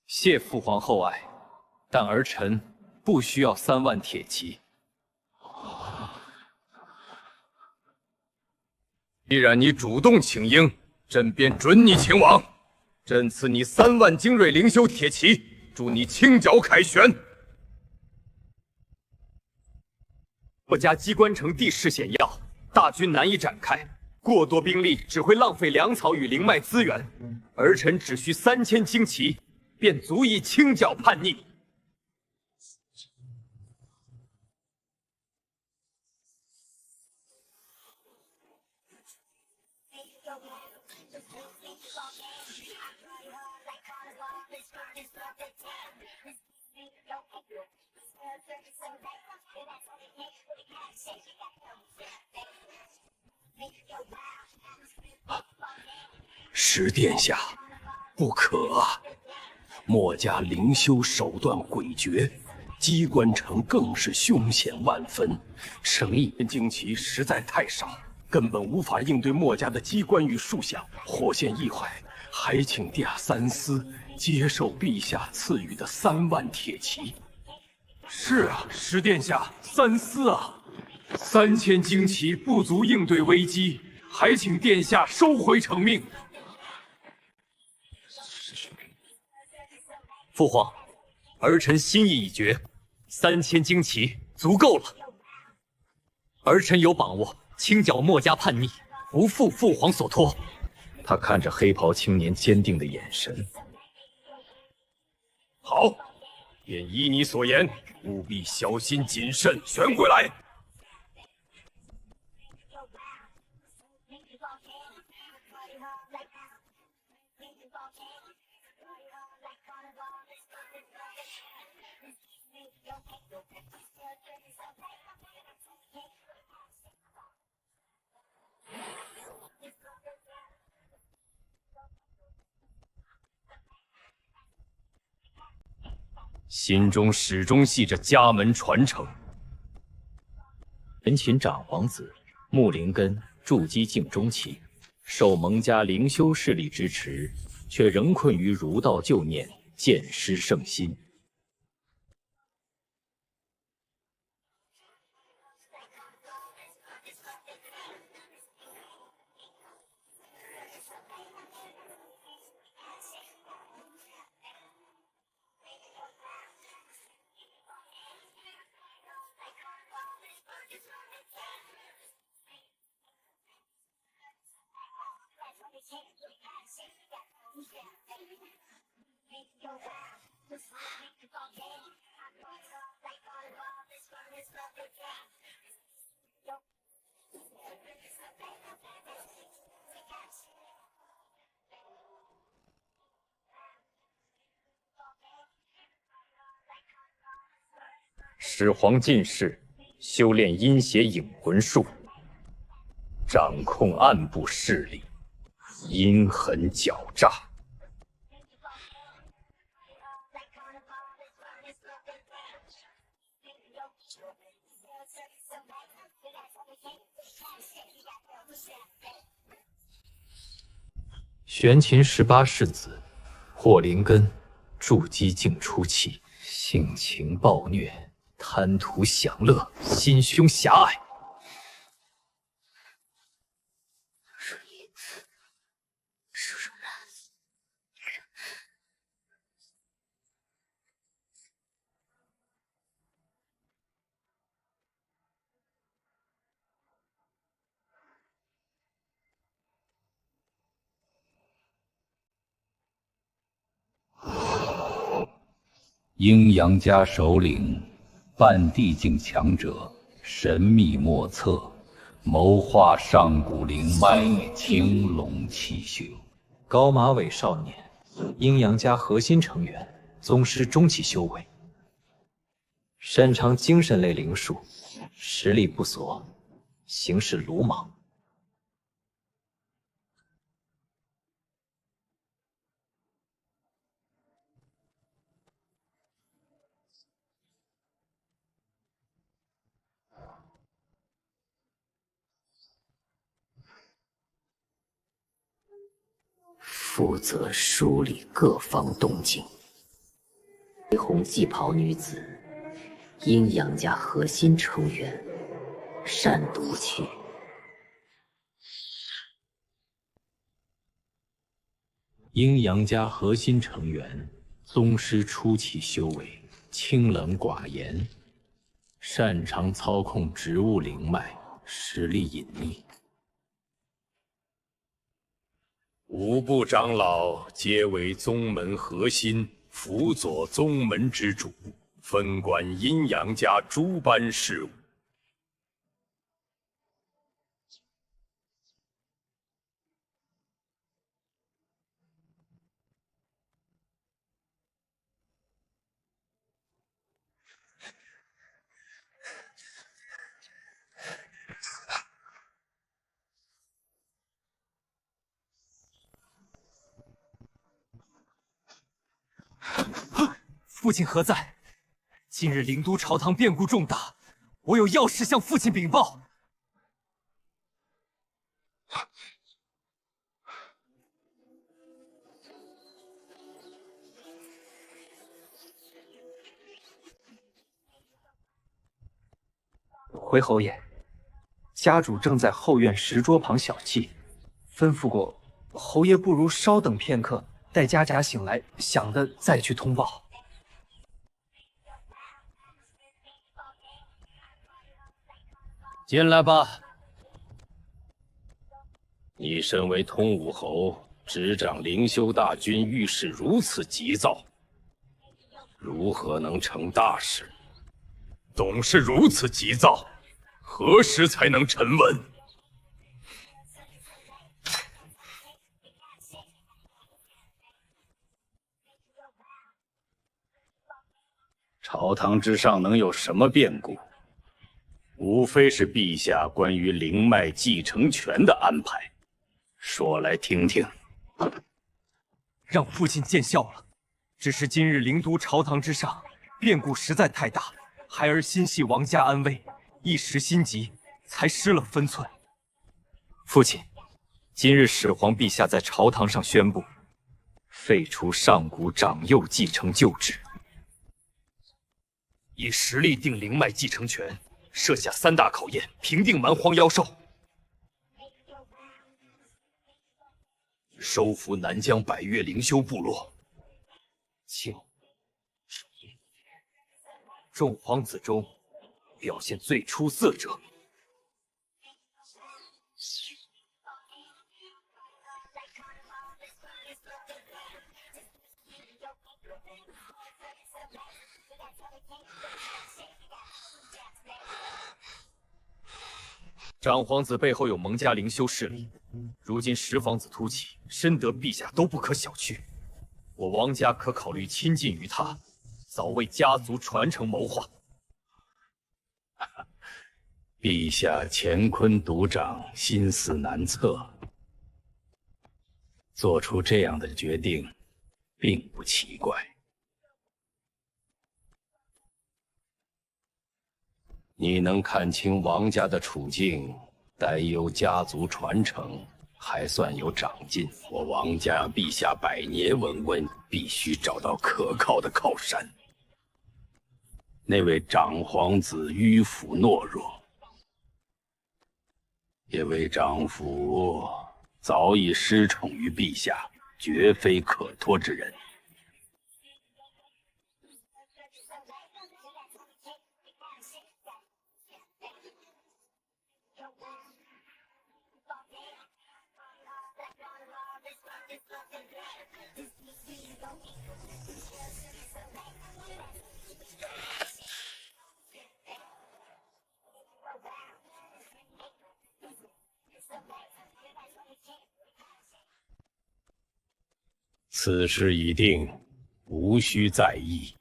S5: 谢父皇厚爱，但儿臣不需要3万铁骑。
S1: 既然你主动请缨，朕便准你前往。朕赐你3万精锐灵修铁骑，助你清剿凯旋。
S2: 墨家机关城地势险要，大军难以展开，过多兵力只会浪费粮草与灵脉资源。儿臣只需3000精骑，便足以清剿叛逆。
S3: 石殿下，不可啊！墨家灵修手段诡谲，机关城更是凶险万分，省一边精骑实在太少，根本无法应对墨家的机关与术相。火线一坏，还请殿下三思，接受陛下赐予的3万铁骑。
S1: 是啊，石殿下，三思啊！3000精骑不足应对危机，还请殿下收回成命。
S2: 父皇，儿臣心意已决，3000精骑足够了。儿臣有把握清剿墨家叛逆，不负父皇所托。
S3: 他看着黑袍青年坚定的眼神，
S1: 好，便依你所言，务必小心谨慎，旋回来。
S3: 心中始终系着家门传承。
S5: 人禽长皇子穆灵根筑基境中期，受蒙家灵修势力支持，却仍困于儒道旧念，见失圣心。始皇进士修炼阴邪影魂术，掌控暗部势力，阴狠狡诈。玄秦18世子霍灵根筑基境初期，性情暴虐，贪图享乐，心胸狭隘。
S9: 阴阳家首领半地境强者
S3: 神秘莫测，谋划上古灵脉，青龙七宿。
S6: 高马尾少年，阴阳家核心成员，宗师中期修为，擅长精神类灵术，实力不俗，行事鲁莽。
S9: 负责梳理各方动静。绯红旗袍女子，阴阳家核心成员，善独去。
S3: 阴阳家核心成员，宗师初期修为，清冷寡言，擅长操控植物灵脉，实力隐秘。
S1: 五部长老皆为宗门核心，辅佐宗门之主，分管阴阳家诸般事务。
S4: 父亲何在？近日灵都朝堂变故重大，我有要事向父亲禀报。
S8: 回侯爷，家主正在后院石桌旁小憩，吩咐过侯爷不如稍等片刻，待家甲醒来，想的再去通报。
S4: 进来吧。
S3: 你身为通武侯，执掌灵修大军，遇事如此急躁，如何能成大事？
S1: 董事如此急躁，何时才能沉稳？
S3: 朝堂之上能有什么变故？无非是陛下关于灵脉继承权的安排，说来听听。
S4: 让父亲见笑了。只是今日灵都朝堂之上变故实在太大，孩儿心系王家安危，一时心急，才失了分寸。父亲，今日始皇陛下在朝堂上宣布，废除上古长幼继承旧制，以实力定灵脉继承权，设下3大考验，平定蛮荒妖兽，收服南疆百越灵修部落，众皇子中表现最出色者，长皇子背后有蒙家灵修势力，如今十皇子突起，深得陛下都不可小觑。我王家可考虑亲近于他，早为家族传承谋划。
S3: 陛下乾坤独掌，心思难测，做出这样的决定，并不奇怪。你能看清王家的处境，担忧家族传承，还算有长进。我王家陛下百年文温，必须找到可靠的靠山。那位长皇子迂腐懦弱，因为长府早已失宠于陛下，绝非可托之人。此事已定，无需在意。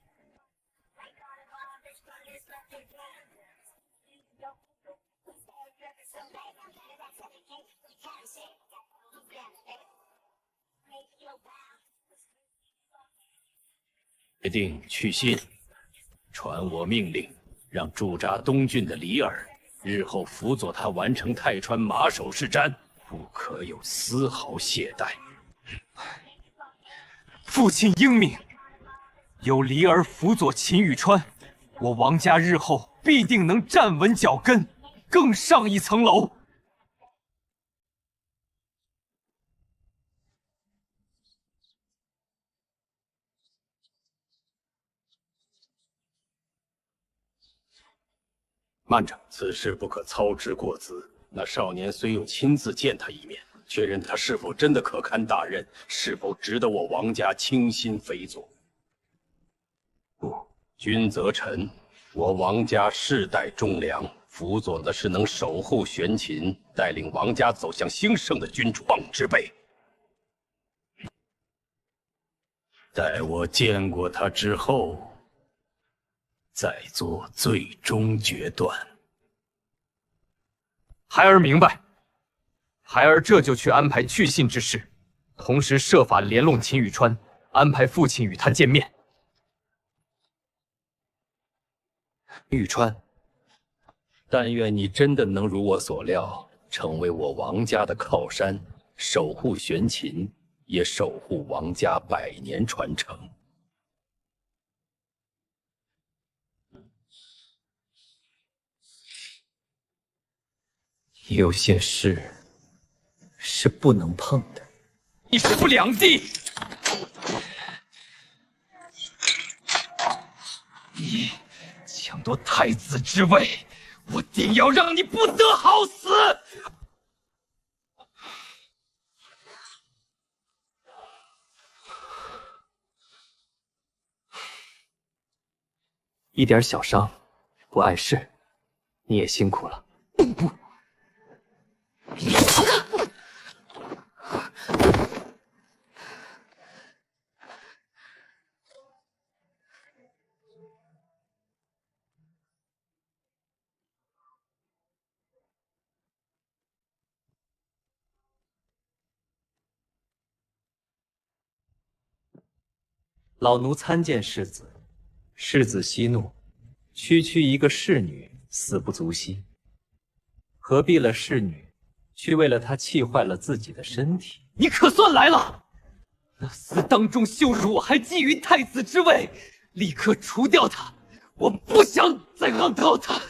S3: 决定去信，传我命令，让驻扎东郡的李耳日后辅佐他完成太川马首是瞻，不可有丝毫懈怠。
S4: 父亲英明，有李耳辅佐秦羽川，我王家日后必定能站稳脚跟，更上一层楼。
S3: 慢着，此事不可操之过资。那少年虽有亲自见他一面，确认他是否真的可堪大任，是否值得我王家倾心辅佐。不，君则臣，我王家世代忠良，辅佐的是能守护玄秦，带领王家走向兴盛的君主之辈。待我见过他之后，再做最终决断。
S4: 孩儿明白，孩儿这就去安排去信之事，同时设法联络秦羽川，安排父亲与他见面。
S7: 玉川，
S3: 但愿你真的能如我所料，成为我王家的靠山，守护玄秦，也守护王家100年传承。
S7: 有些事是不能碰的。
S4: 一夫两地，你抢夺太子之位，我定要让你不得好死！
S7: 一点小伤，不碍事。你也辛苦了。老奴参见世子，世子息怒，区区一个侍女，死不足惜。何必了侍女，去为了她气坏了自己的身体？
S4: 你可算来了！那厮当众羞辱我，还觊觎太子之位，立刻除掉他！我不想再看到他。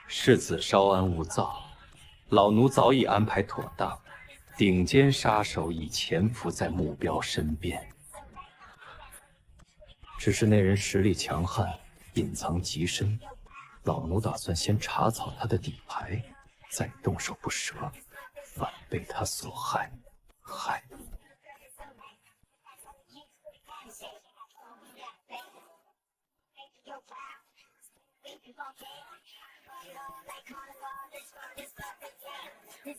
S7: 世子稍安勿躁，老奴早已安排妥当。顶尖杀手已潜伏在目标身边，只是那人实力强悍，隐藏极深。老奴打算先查草他的底牌，再动手不折，反被他所害。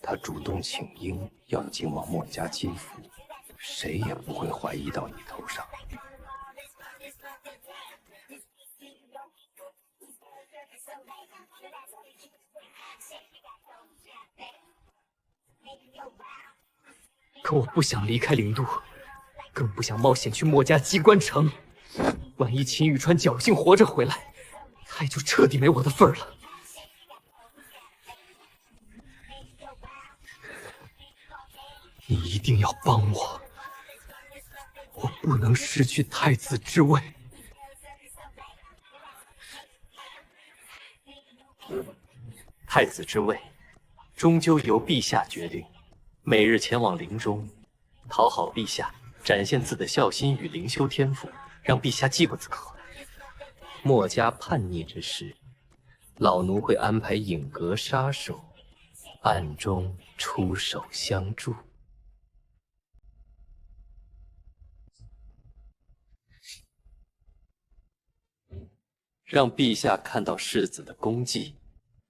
S7: 他主动请缨，要进往墨家金府，谁也不会怀疑到你头上。
S4: 可我不想离开灵都，更不想冒险去墨家机关城。万一秦羽川侥幸活着回来，他也就彻底没我的份儿了。你一定要帮我，我不能失去太子之位。太子之位，终究由陛下决定。每日前往陵中，讨好陛下，展现自己的孝心与灵修天赋，让陛下饥不择口。墨家叛逆之时，老奴会安排影阁杀手，暗中出手相助。让陛下看到世子的功绩。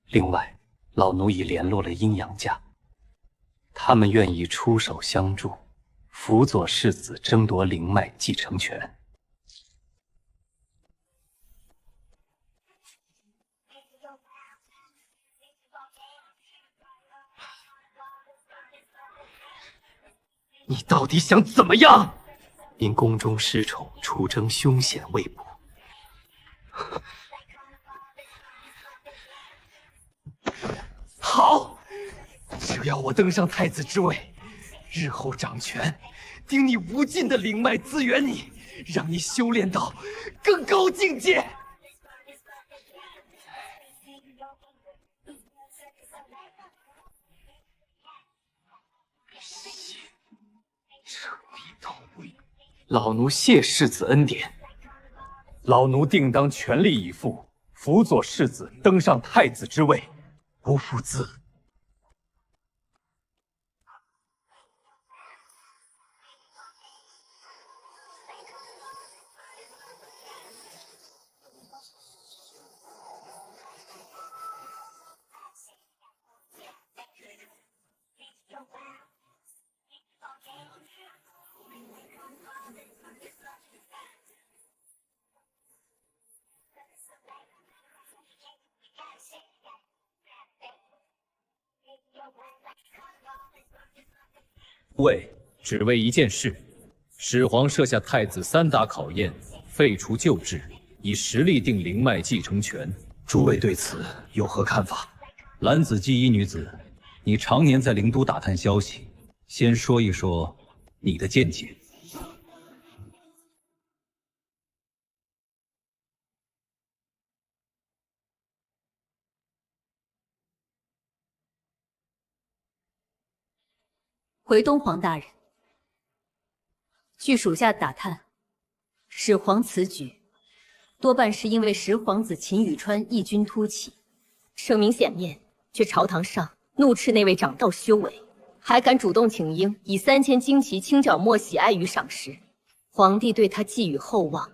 S4: 另外，老奴已联络了阴阳家，
S7: 他们愿意出手相助，辅佐世子争夺灵脉继承权。
S8: 你到底想怎么样？
S7: 因宫中失宠，出征凶险未卜。
S8: 好，只要我登上太子之位，日后掌权，定你无尽的灵脉资源你，让你修炼到更高境界。
S7: 老奴谢世子恩典。
S4: 老奴定当全力以赴，辅佐世子登上太子之位，不负子。
S2: 为只为一件事，始皇设下太子3大考验，废除旧制，以实力定灵脉继承权。
S3: 诸位对此有何看法？
S5: 蓝子纪一女子，你常年在灵都打探消息，先说一说你的见解。
S10: 回东皇大人，据属下打探，始皇此举多半是因为十皇子秦宇川异军突起，声名显面，却朝堂上怒斥那位掌道修为，还敢主动请缨以3000旌旗轻脚墨喜爱与赏识，皇帝对他寄予厚望。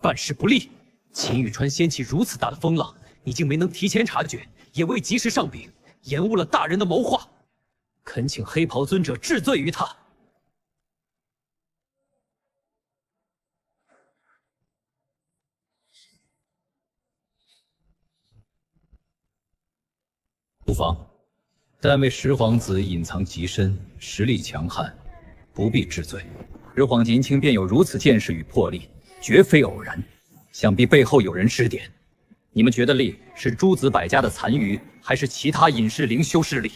S2: 办事不力，秦宇川掀起如此大的风浪，你竟没能提前察觉，也未及时上禀，延误了大人的谋划。恳请黑袍尊者治罪于他。
S5: 不妨，但为十皇子隐藏极深，实力强悍，不必治罪。十皇年轻便有如此见识与魄力，绝非偶然，想必背后有人指点。你们觉得力是诸子百家的残余，还是其他隐士灵修势力？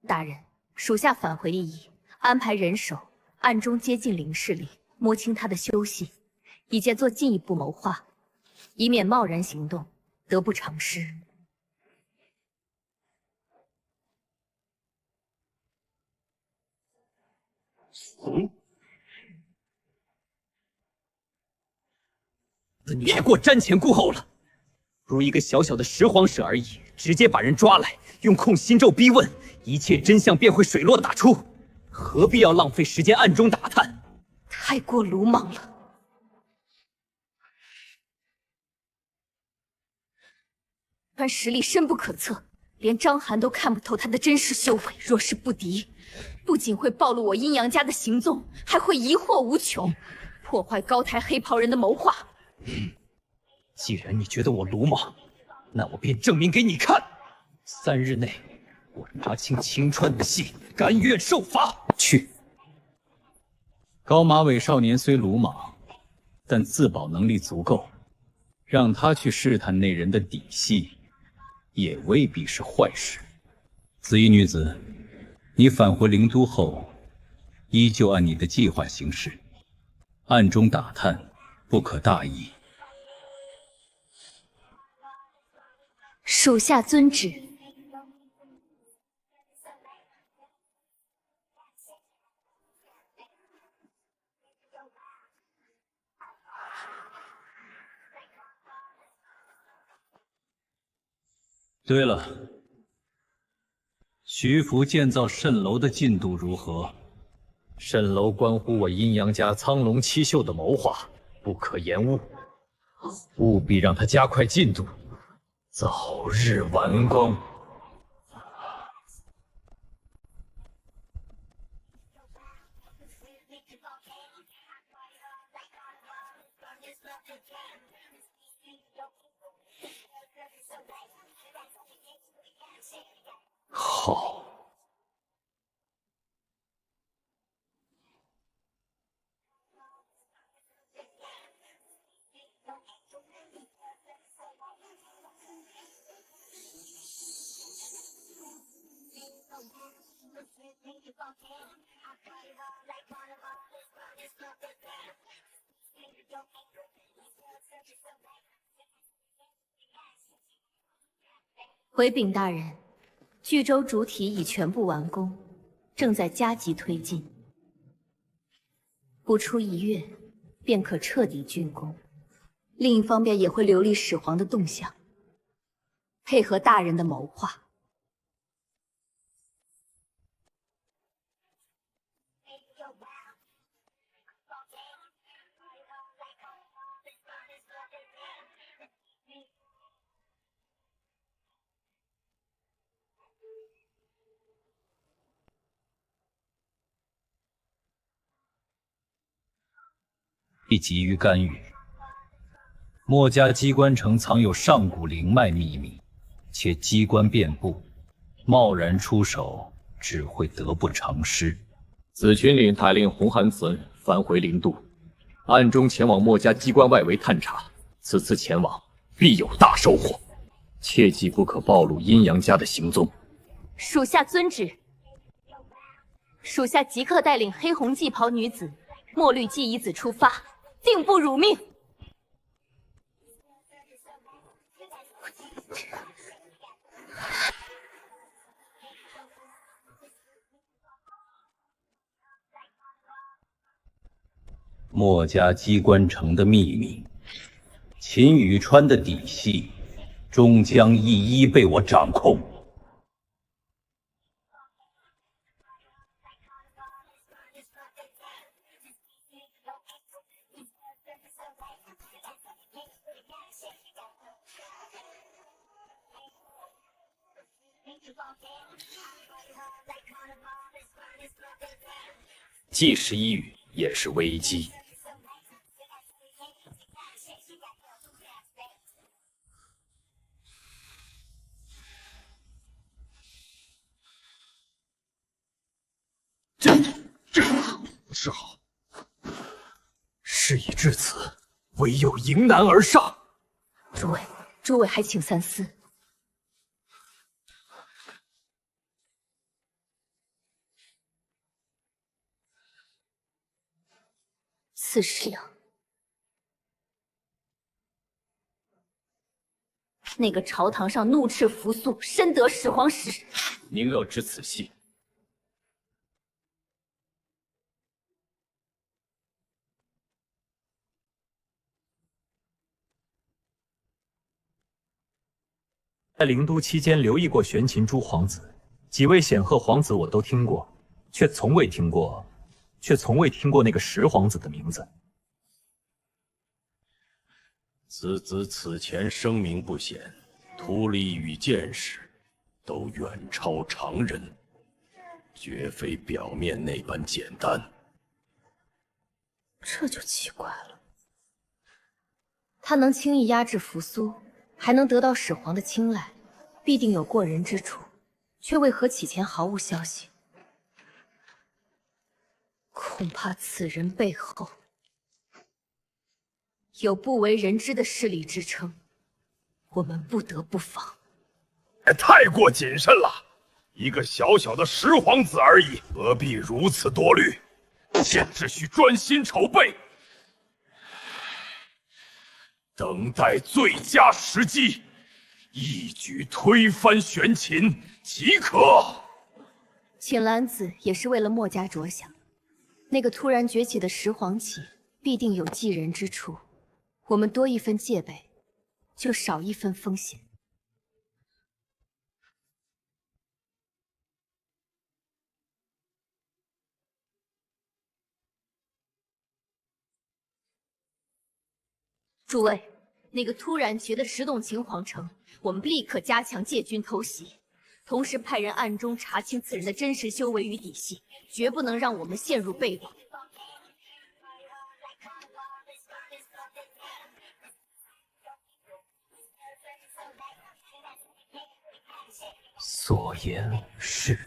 S10: 大人，属下返回一意，安排人手暗中接近灵势力，摸清他的修习，以便做进一步谋划，以免贸然行动，得不偿失。
S2: 你别给我瞻前顾后了！如一个小小的十皇室而已，直接把人抓来，用控心咒逼问，一切真相便会水落大出，何必要浪费时间暗中打探？
S10: 太过鲁莽了。但实力深不可测，连章邯都看不透他的真实修为。若是不敌，不仅会暴露我阴阳家的行踪，还会疑惑无穷，破坏高台黑袍人的谋划。
S2: 既然你觉得我鲁莽，那我便证明给你看。3日内，我查清青川的戏，甘愿受罚。
S5: 去。高马尾少年虽鲁莽，但自保能力足够，让他去试探那人的底细，也未必是坏事。紫衣女子，你返回灵都后，依旧按你的计划行事，暗中打探，不可大意。
S10: 属下遵旨。
S5: 对了，徐福建造蜃楼的进度如何？
S2: 蜃楼关乎我阴阳家苍龙七宿的谋划，不可延误，务必让他加快进度，早日完工。好。
S10: 回禀大人，巨舟主体已全部完工，正在加急推进，不出1月便可彻底竣工。另一方面也会留意始皇的动向，配合大人的谋划。
S5: 必急于干预。墨家机关城藏有上古灵脉秘密，且机关遍布，贸然出手只会得不偿失。
S2: 紫群领台令红寒子返回灵都，暗中前往墨家机关外围探查。此次前往必有大收获，切记不可暴露阴阳家的行踪。
S10: 属下遵旨。属下即刻带领黑红髻袍女子、墨绿髻夷子出发，定不辱命。
S5: 墨家机关城的秘密，秦宇川的底细，终将一一被我掌控。
S2: 既是一语，也是危机。
S1: 这是好。事已至此，唯有迎难而上。
S10: 诸位还请三思。此事啊，那个朝堂上怒斥扶苏，深得始皇时，
S2: 您若知此系，
S4: 在灵都期间留意过玄琴诸皇子，几位显赫皇子我都听过，却从未听过那个十皇子的名字。
S3: 此子此前声名不显，图理与见识都远超常人，绝非表面那般简单。
S10: 这就奇怪了，他能轻易压制扶苏，还能得到始皇的青睐，必定有过人之处，却为何起前毫无消息？恐怕此人背后有不为人知的势力支撑，我们不得不防。
S1: 太过谨慎了，一个小小的十皇子而已，何必如此多虑？现只需专心筹备，等待最佳时机，一举推翻玄琴即可。
S10: 请兰子也是为了墨家着想，那个突然崛起的十皇旗必定有忌人之处，我们多一分戒备，就少一分风险。诸位，那个突然觉得石洞秦皇城，我们立刻加强借军偷袭，同时派人暗中查清此人的真实修为与底细，绝不能让我们陷入被网。
S7: 所言是。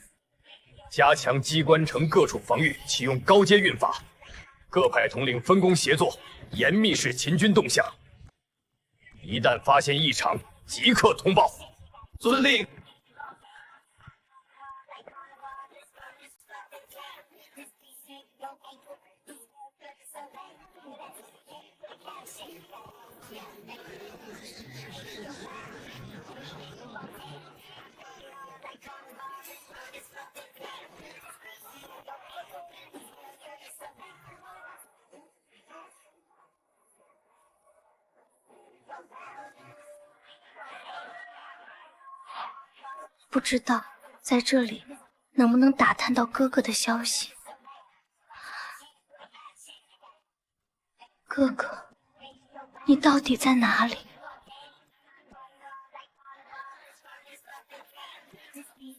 S1: 加强机关城各处防御，启用高阶运法，各派统领分工协作，严密视秦军动向。一旦发现异常，即刻通报。遵令。
S11: 不知道在这里能不能打探到哥哥的消息。哥哥，你到底在哪里？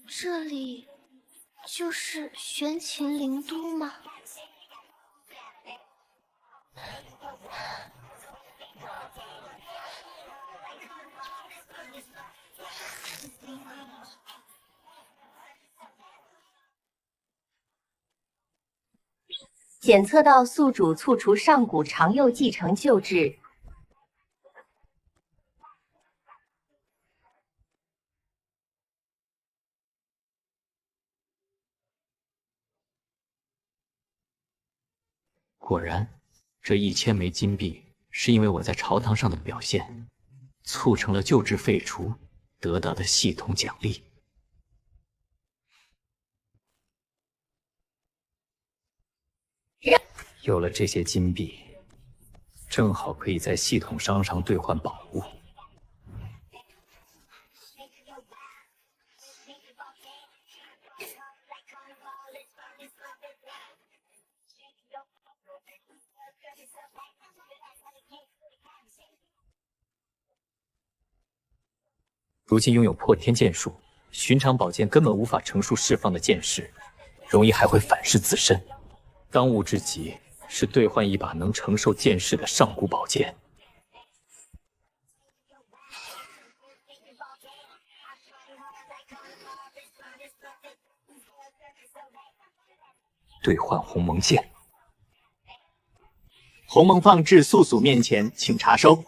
S11: 这里就是玄秦灵都吗？
S10: 检测到宿主促除上古长幼继承旧制。
S7: 果然，这1000枚金币是因为我在朝堂上的表现，促成了旧制废除，得到的系统奖励。有了这些金币，正好可以在系统商上兑换宝物。如今拥有破天剑术，寻常宝剑根本无法乘数释放的剑势，容易还会反噬自身。当务之急是兑换一把能承受剑势的上古宝剑。兑换鸿蒙剑。
S8: 鸿蒙放置宿属面前，请查收。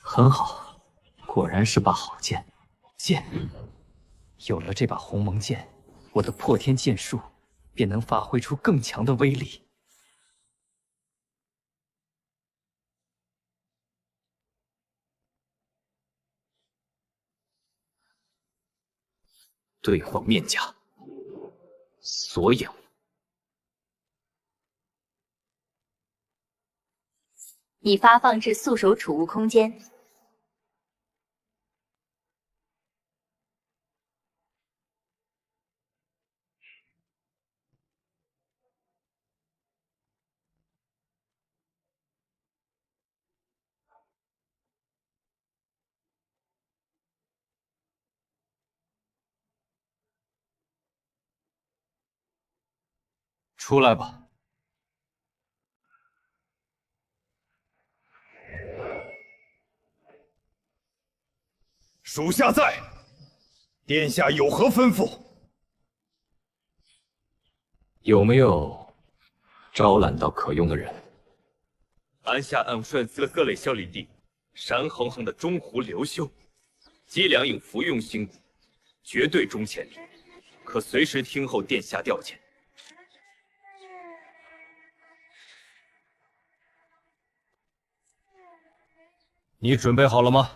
S7: 很好，果然是把好剑。有了这把鸿蒙剑，我的破天剑术便能发挥出更强的威力。兑换面甲，索引。
S10: 已发放至宿手储物空间。
S5: 出来吧。
S1: 属下在，殿下有何吩咐？
S7: 有没有招揽到可用的人？
S2: 按下按顺四各类小领地，山横横的中湖刘秀，脊梁应服用心骨，绝对忠潜力，可随时听候殿下调遣。
S5: 你准备好了吗？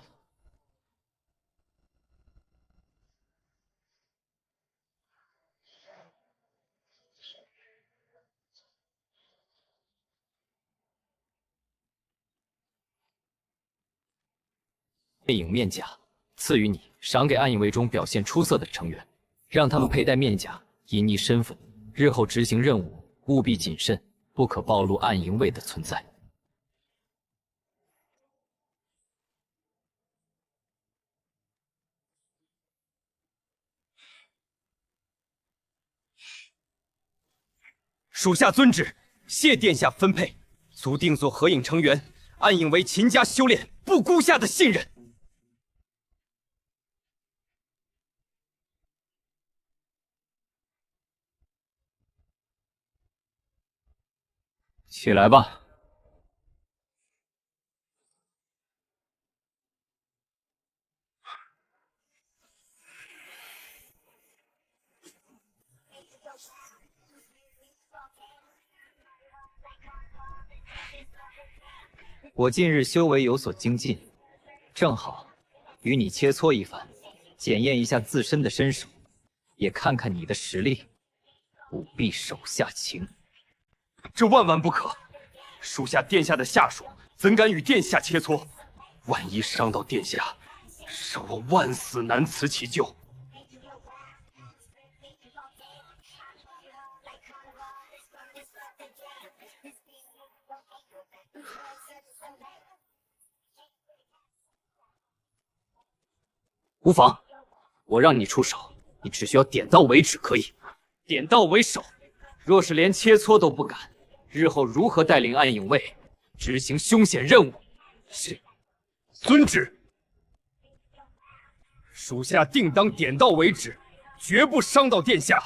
S6: 背影面甲赐予你，赏给暗影卫中表现出色的成员，让他们佩戴面甲，隐匿身份，日后执行任务务必谨慎，不可暴露暗影卫的存在。
S8: 属下遵旨，谢殿下分配，足定做合影成员，暗影为勤加修炼，不辜下的信任。
S5: 起来吧。
S6: 我近日修为有所精进，正好与你切磋一番，检验一下自身的身手，也看看你的实力，务必手下擒。
S8: 这万万不可！属下殿下的下属，怎敢与殿下切磋？万一伤到殿下，让我万死难辞其咎。
S6: 无妨，我让你出手，你只需要点到为止，可以。点到为首，若是连切磋都不敢，日后如何带领暗影卫执行凶险任务？
S8: 是，遵旨。属下定当点到为止，绝不伤到殿下。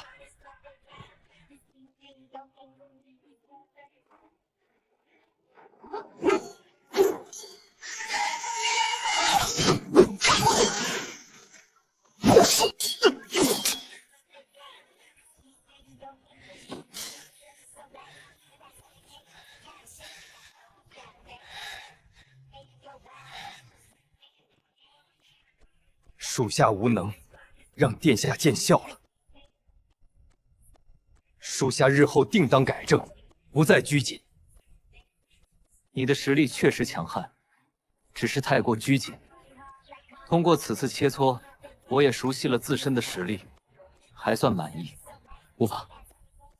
S8: 属下无能，让殿下见笑了。属下日后定当改正，不再拘谨。
S6: 你的实力确实强悍，只是太过拘谨。通过此次切磋，我也熟悉了自身的实力，还算满意。无妨，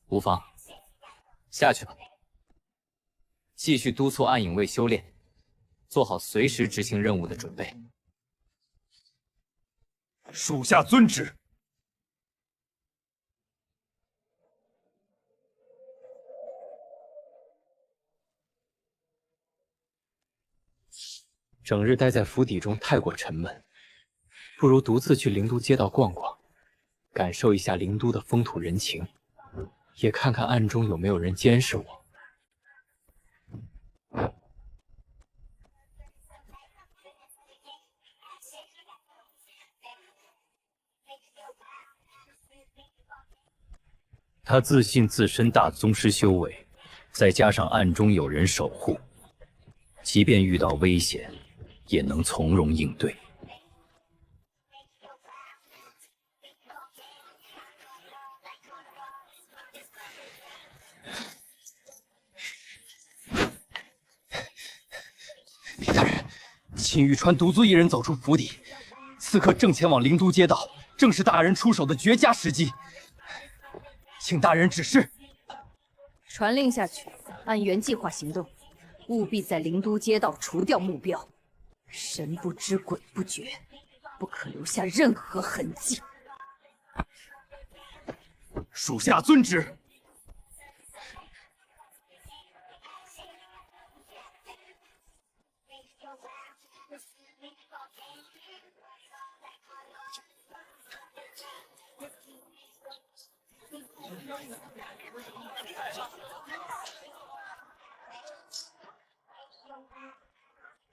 S6: 无妨，下去吧。继续督促暗影卫修炼，做好随时执行任务的准备。
S8: 属下遵旨。
S6: 整日待在府邸中太过沉闷，不如独自去灵都街道逛逛，感受一下灵都的风土人情，也看看暗中有没有人监视我。
S5: 他自信自身大宗师修为，再加上暗中有人守护，即便遇到危险，也能从容应对。
S8: 大人，秦玉川独自一人走出府邸，此刻正前往灵都街道，正是大人出手的绝佳时机。请大人指示。
S10: 传令下去，按原计划行动，务必在灵都街道除掉目标，神不知鬼不觉，不可留下任何痕迹。
S8: 属下遵旨。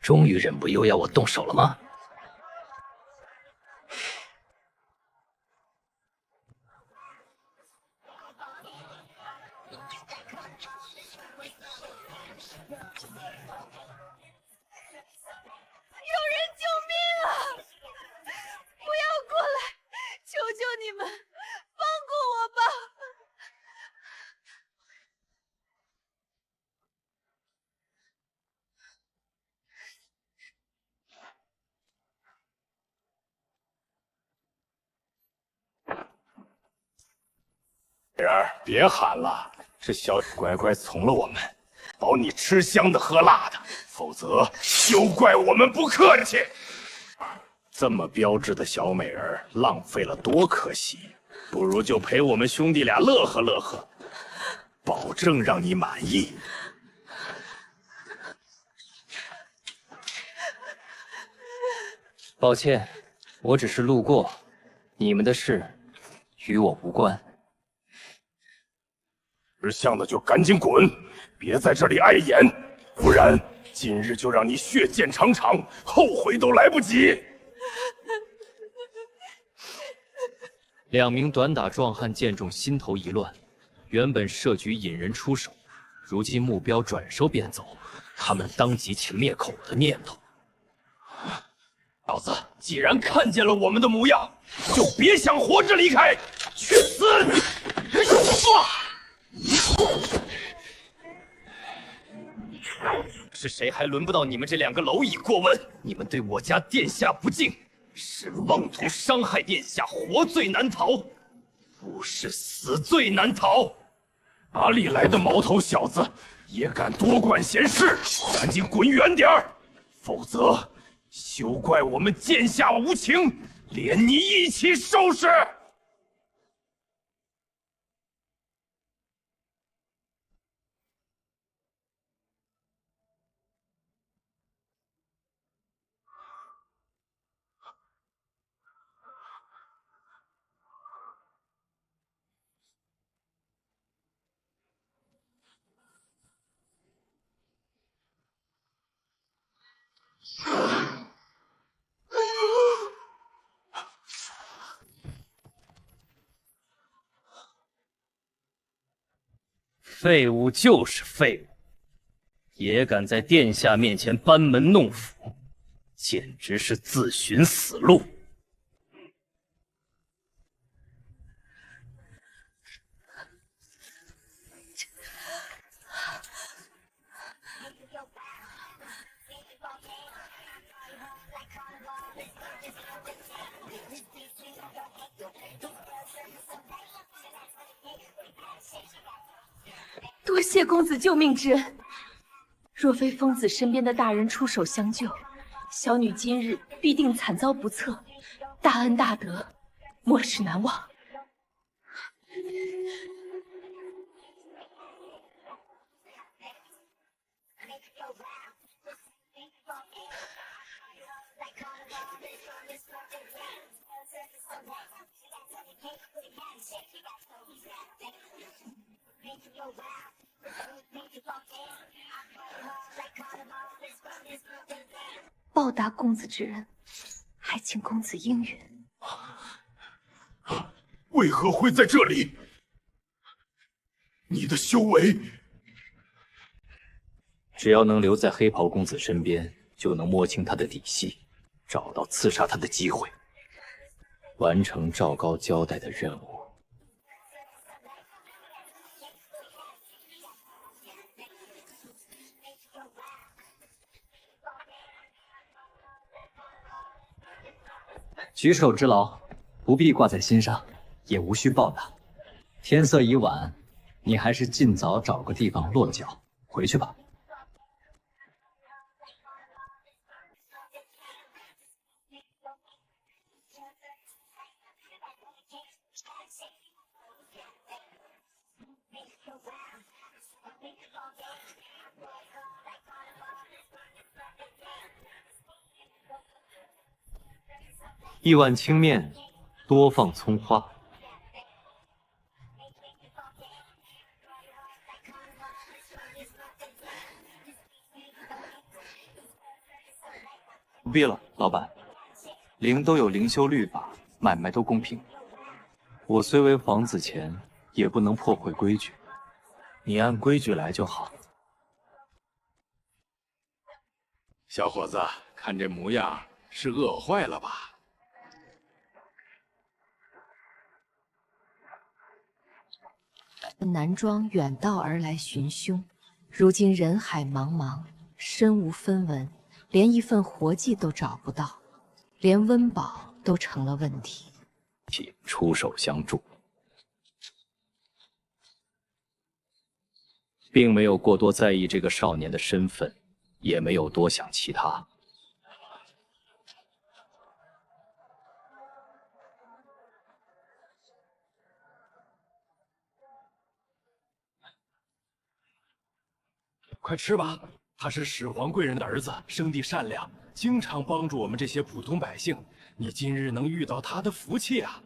S3: 终于忍不又要我动手了吗？
S1: 儿，别喊了，这小乖乖从了我们，保你吃香的喝辣的，否则休怪我们不客气。这么标致的小美人，浪费了多可惜，不如就陪我们兄弟俩乐呵乐呵，保证让你满意。
S7: 抱歉，我只是路过，你们的事与我无关。
S1: 识相的就赶紧滚，别在这里碍眼，不然今日就让你血溅长肠，后悔都来不及。
S2: 2名短打壮汉见状，心头一乱。原本设局引人出手，如今目标转手便走，他们当即起灭口的念头。小子，既然看见了我们的模样，就别想活着离开，去死！是谁还轮不到你们这2个蝼蚁过问？你们对我家殿下不敬，是妄图伤害殿下，活罪难逃，不是死罪难逃。哪里来的毛头小子，也敢多管闲事？赶紧滚远点儿，否则休怪我们剑下无情，连你一起收拾！
S5: 废物就是废物，也敢在殿下面前班门弄斧，简直是自寻死路！
S10: 多谢公子救命之恩，若非疯子身边的大人出手相救，小女今日必定惨遭不测。大恩大德，莫齿难忘。报答公子之恩，还请公子应允。
S1: 为何会在这里？你的修为……
S2: 只要能留在黑袍公子身边，就能摸清他的底细，找到刺杀他的机会，完成赵高交代的任务。
S6: 举手之劳，不必挂在心上，也无需报答。天色已晚，你还是尽早找个地方落脚，回去吧。
S2: 一碗清面，多放葱花。
S12: 不必了，老板，灵都有灵修律法，买卖都公平。我虽为皇子前，也不能破坏规矩，你按规矩来就好。
S1: 小伙子，看这模样，是饿坏了吧？
S10: 男装远道而来寻凶，如今人海茫茫，身无分文，连一份活计都找不到，连温饱都成了问题。
S2: 出手相助。
S7: 并没有过多在意这个少年的身份，也没有多想其他。
S1: 快吃吧！他是始皇贵人的儿子，生地善良，经常帮助我们这些普通百姓。你今日能遇到他的福气啊！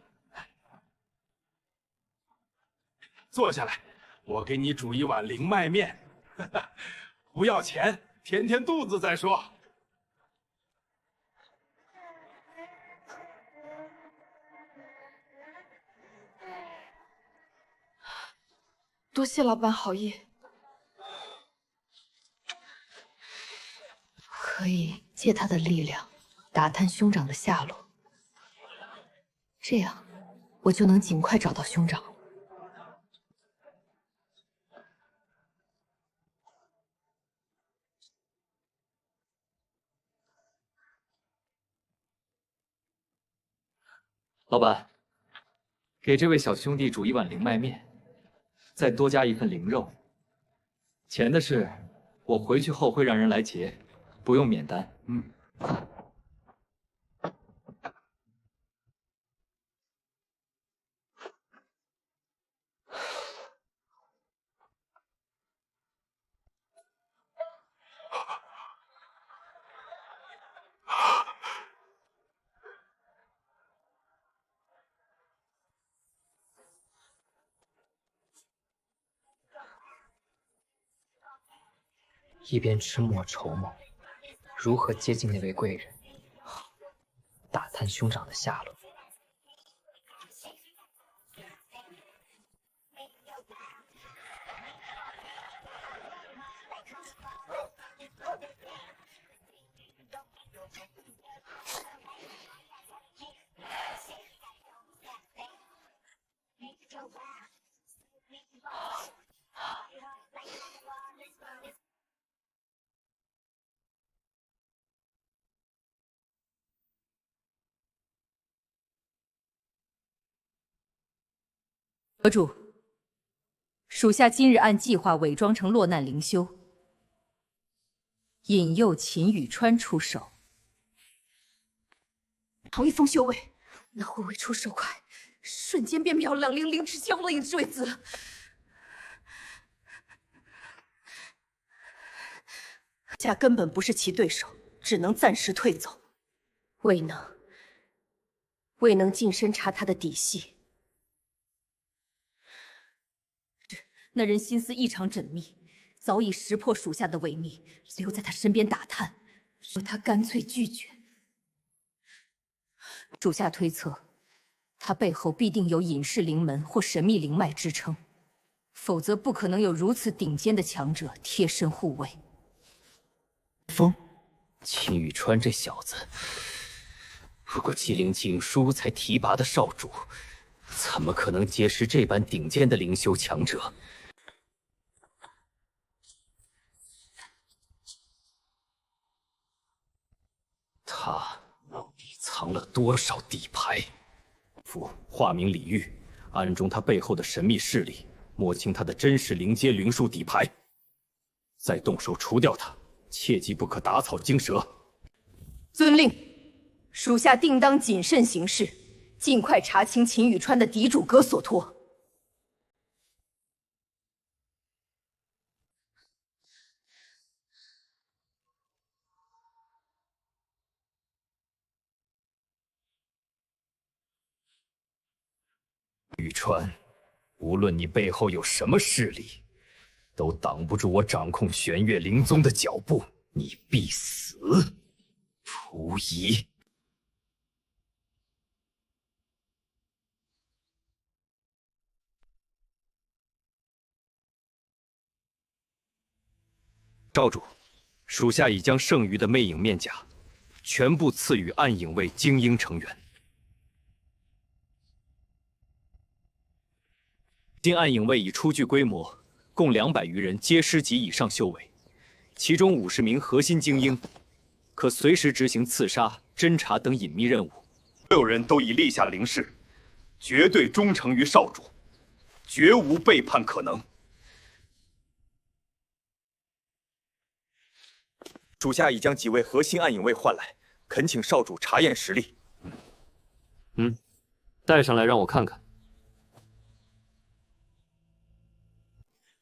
S1: 坐下来，我给你煮一碗灵麦面，不要钱，填填肚子再说。
S13: 多谢老板好意。
S10: 可以借他的力量打探兄长的下落，这样我就能尽快找到兄长。
S5: 老板，给这位小兄弟煮一碗灵麦面，再多加一份灵肉。钱的事，我回去后会让人来结，不用免单。
S6: 一边吃墨筹谋如何接近那位贵人，打探兄长的下落。
S10: 阁主，属下今日按计划伪装成落难灵修，引诱秦雨川出手。
S13: 同一封修为，那护卫出手快，瞬间便秒2灵之交了影坠子。下根本不是其对手，只能暂时退走。未能近身查他的底细。
S10: 那人心思异常缜密，早已识破属下的伪密，留在他身边打探，而他干脆拒绝。属下推测，他背后必定有隐世灵门或神秘灵脉支撑，否则不可能有如此顶尖的强者贴身护卫。
S7: 秦雨川这小子，不过麒麟禁书才提拔的少主，怎么可能结识这般顶尖的灵修强者？他到底藏了多少底牌？化名李煜，暗中他背后的神秘势力，摸清他的真实灵阶灵术底牌，再动手除掉他，切记不可打草惊蛇。
S10: 遵令，属下定当谨慎行事，尽快查清秦雨川的嫡主阁所托。
S7: 雨川，无论你背后有什么势力，都挡不住我掌控玄月灵宗的脚步，你必死无疑。少主，属下已将剩余的魅影面甲全部赐予暗影卫精英成员。今暗影卫已初具规模，共200余人，皆师级以上修为，其中50名核心精英，可随时执行刺杀、侦查等隐秘任务。所有人都已立下灵誓，绝对忠诚于少主，绝无背叛可能。
S14: 属下已将几位核心暗影卫唤来，恳请少主查验实力。
S2: 带上来让我看看。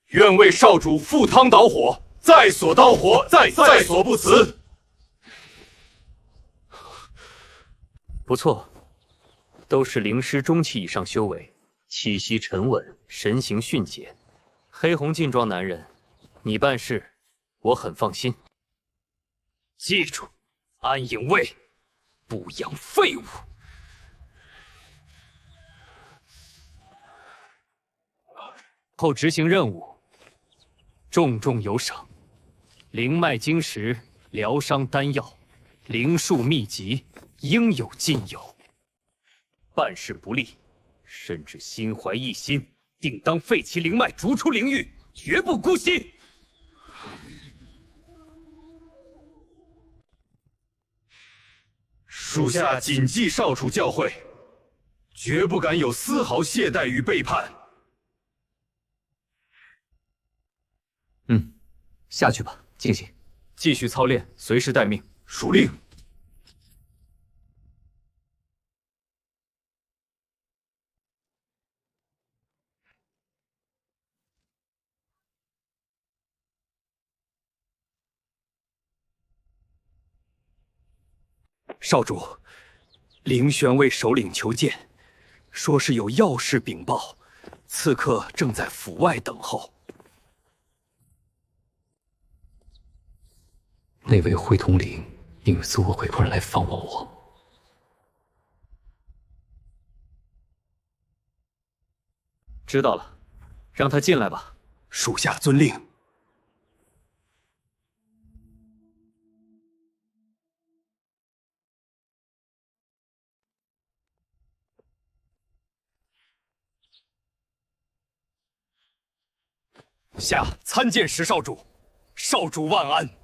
S1: 愿为少主赴汤蹈火，在所刀火，在所不辞。
S2: 不错，都是灵师中期以上修为，气息沉稳，神形迅捷。黑红劲壮男人，你办事我很放心。记住，暗影卫不养废物。后执行任务，重重有赏：灵脉晶石、疗伤丹药、灵术秘籍，应有尽有。办事不力，甚至心怀异心，定当废其灵脉，逐出灵域，绝不姑息。
S1: 属下谨记少主教诲，绝不敢有丝毫懈怠与背叛。
S2: 下去吧，静静，继续操练，随时待命。
S1: 属令。
S2: 少主，灵玄卫首领求见，说是有要事禀报，此刻正在府外等候。
S7: 那位会统领因苏回而来访问我，
S2: 知道了，让他进来吧。
S1: 属下遵令。
S2: 下参见石少主，少主万安。